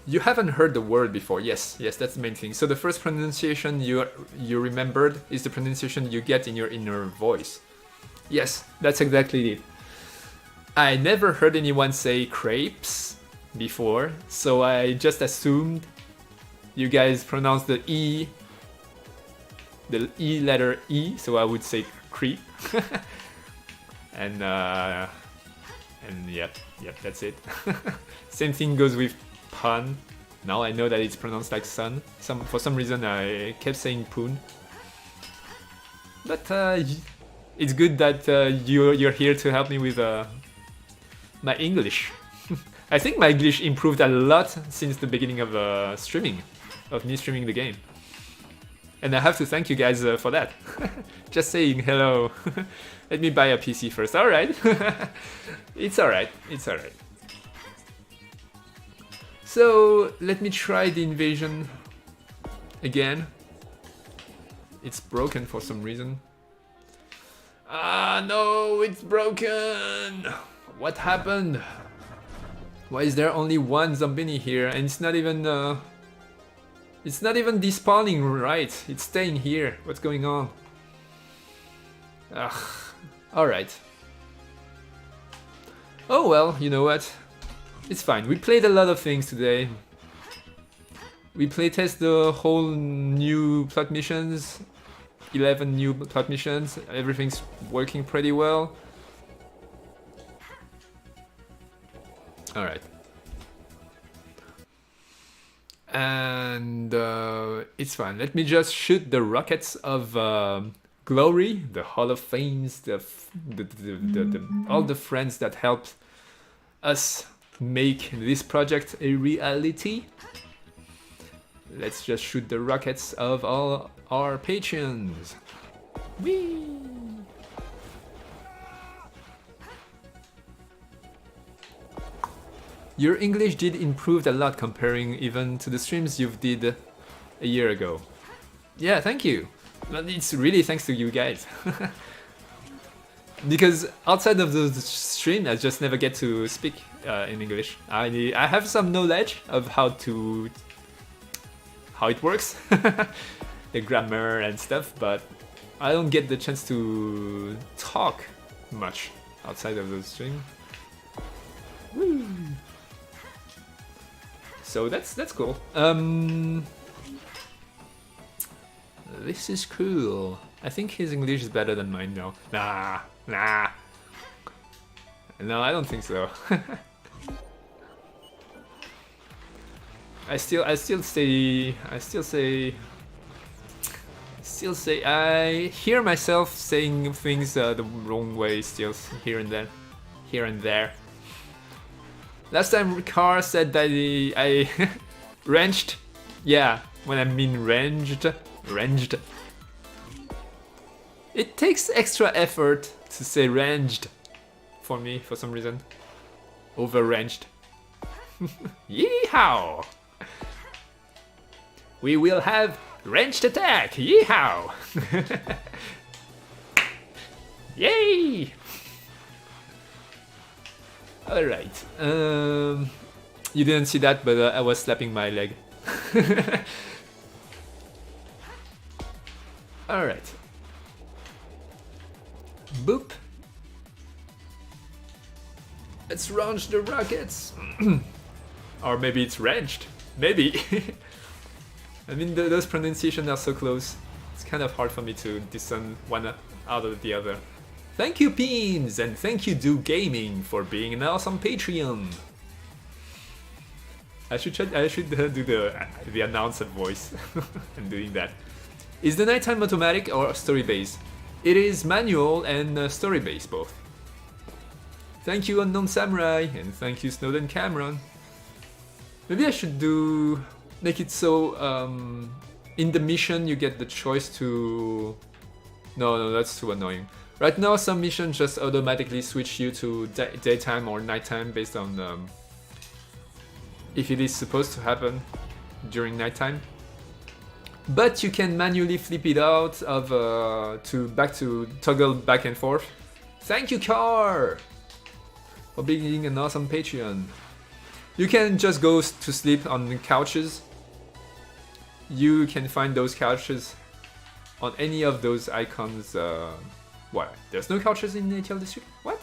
You haven't heard the word before. Yes, that's the main thing. So the first pronunciation you remembered is the pronunciation you get in your inner voice. Yes, that's exactly it. I never heard anyone say crepes before, so I just assumed you guys pronounce the E letter E, so I would say creep. and yep, that's it. Same thing goes with pun. Now I know that it's pronounced like sun. For some reason I kept saying poon. But it's good that you're here to help me with my English. I think my English improved a lot since the beginning of me streaming the game. And I have to thank you guys for that. Just saying hello. Let me buy a PC first. Alright. It's alright. So let me try the invasion again. It's broken for some reason. Ah no, it's broken! What happened? Why is there only one Zombini here and it's not even despawning right? It's staying here. What's going on? Ugh. Alright. Oh well, you know what? It's fine. We played a lot of things today. We playtest the whole new plot missions. 11 new plot missions. Everything's working pretty well. Alright. And it's fine. Let me just shoot the rockets of glory, the Hall of Fames, all the friends that helped us make this project a reality. Let's just shoot the rockets of all our patrons. Whee! Your English did improve a lot comparing even to the streams you've did a year ago. Yeah, thank you. But it's really thanks to you guys. Because outside of the stream, I just never get to speak in English. I have some knowledge of how it works, the grammar and stuff, but I don't get the chance to talk much outside of the stream. Woo. So that's cool. This is cool. I think his English is better than mine now. Nah. No, I don't think so. I hear myself saying things the wrong way still here and there. Last time Car said that I wrenched. Yeah, when I mean ranged. It takes extra effort to say ranged for me for some reason. Over-ranged. Yeehaw! We will have wrenched attack! Yeehaw! Yay! Alright. You didn't see that, but I was slapping my leg. Alright. Boop. Let's launch the rockets. Or maybe it's wrenched. Maybe. I mean, those pronunciations are so close. It's kind of hard for me to discern one out of the other. Thank you, Peens, and thank you, Do Gaming, for being an awesome Patreon. I should do the announcer voice and doing that. Is the nighttime automatic or story based? It is manual and story based both. Thank you, Unknown Samurai, and thank you, Snowden Cameron. Maybe I should make it so in the mission you get the choice to. No, that's too annoying. Right now, some missions just automatically switch you to daytime or nighttime based on if it is supposed to happen during nighttime. But you can manually flip it out of to toggle back and forth. Thank you, Car, for being an awesome Patreon. You can just go to sleep on the couches. You can find those couches on any of those icons. What? There's no couches in ATL District? What?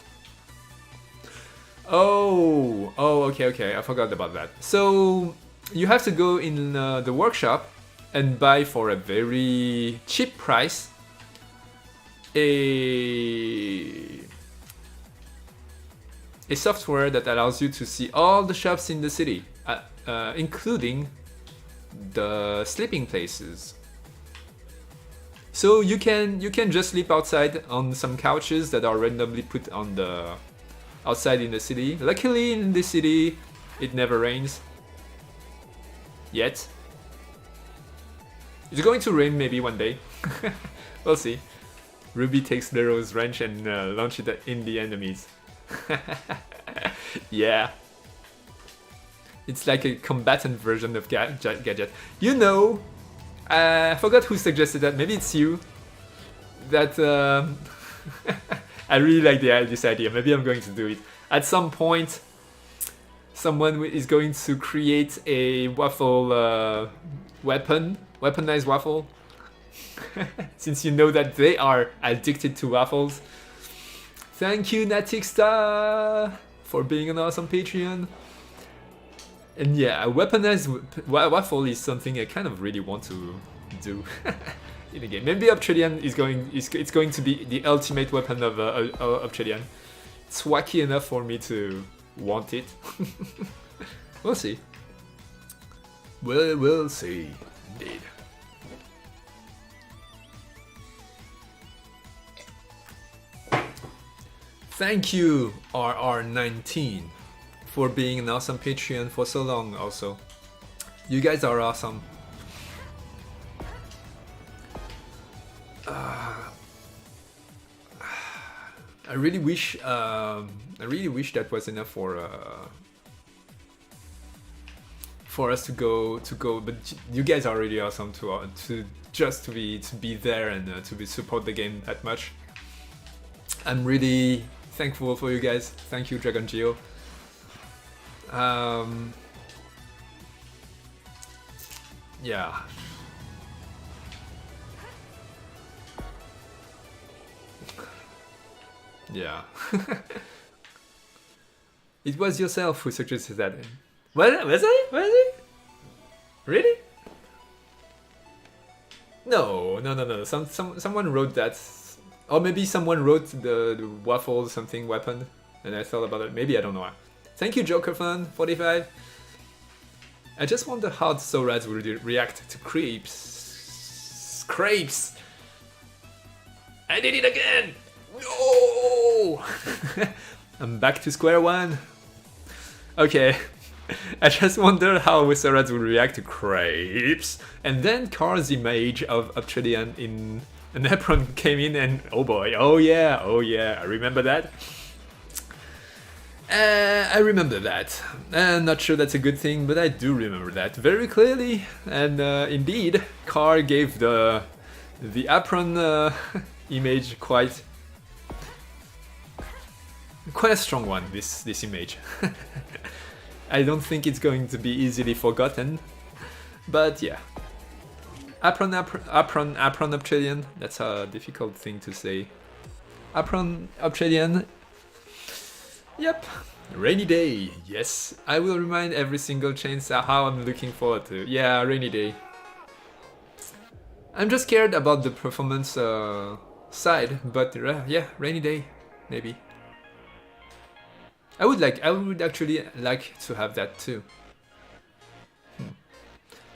Oh, okay. I forgot about that. So you have to go in the workshop and buy for a very cheap price a software that allows you to see all the shops in the city, including the sleeping places. So you can just sleep outside on some couches that are randomly put on the outside in the city. Luckily in the city it never rains yet. It's going to rain maybe one day. We'll see. Ruby takes Nero's wrench and launch it in the enemies. Yeah. It's like a combatant version of Gadget. You know, I forgot who suggested that. Maybe it's you. That I really like this idea. Maybe I'm going to do it. At some point, someone is going to create a waffle weaponized waffle. Since you know that they are addicted to waffles. Thank you, Natixta, for being an awesome Patreon. And yeah, a weaponized waffle is something I kind of really want to do in the game. Maybe Obsidian is it's going to be the ultimate weapon of Obsidian. It's wacky enough for me to want it. We'll see. We'll see, indeed. Thank you, RR19, for being an awesome Patreon for so long also. You guys are awesome. I really wish that was enough for us to go, but you guys are really awesome to be there and to support the game that much. I'm really thankful for you guys. Thank you, Dragon Geo. Yeah. Yeah. It was yourself who suggested that. Was it? Really? No. Someone wrote that. Or maybe someone wrote the waffle something weapon, and I thought about it. Maybe, I don't know. Thank you, JokerFan45. I just wonder how Zorads would react to crepes. Crepes! I did it again! No! I'm back to square one. Okay. I just wonder how Zorads would react to crepes. And then Car's image of Obsidian in an apron came in and oh boy, oh yeah, I remember that. I'm not sure that's a good thing, but I do remember that very clearly. And indeed, Car gave the apron image quite a strong one. This image. I don't think it's going to be easily forgotten, but yeah. Apron Obsidian. That's a difficult thing to say. Apron Obsidian. Yep. Rainy day. Yes. I will remind every single chainsaw how I'm looking forward to. Yeah, rainy day. I'm just scared about the performance side, but yeah, rainy day, maybe. I would actually like to have that too.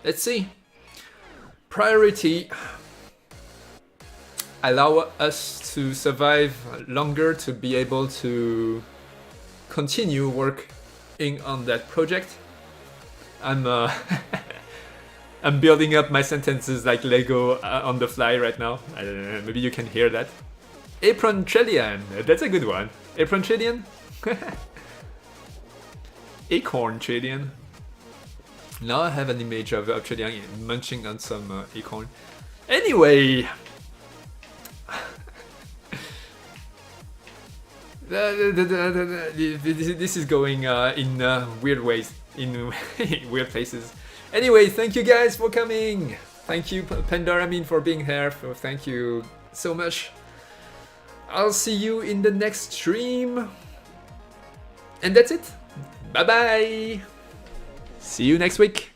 Let's see. Priority. Allow us to survive longer to be able to continue working on that project. I'm I'm building up my sentences like Lego on the fly right now. I don't know, maybe you can hear that. Apron Trillion, that's a good one. Apron Trillion? Acorn Trillion. Now I have an image of Trillion munching on some acorn. Anyway! This is going in weird ways, in weird places. Anyway, thank you guys for coming. Thank you, Pandaramin, for being here. Thank you so much. I'll see you in the next stream. And that's it. Bye bye. See you next week.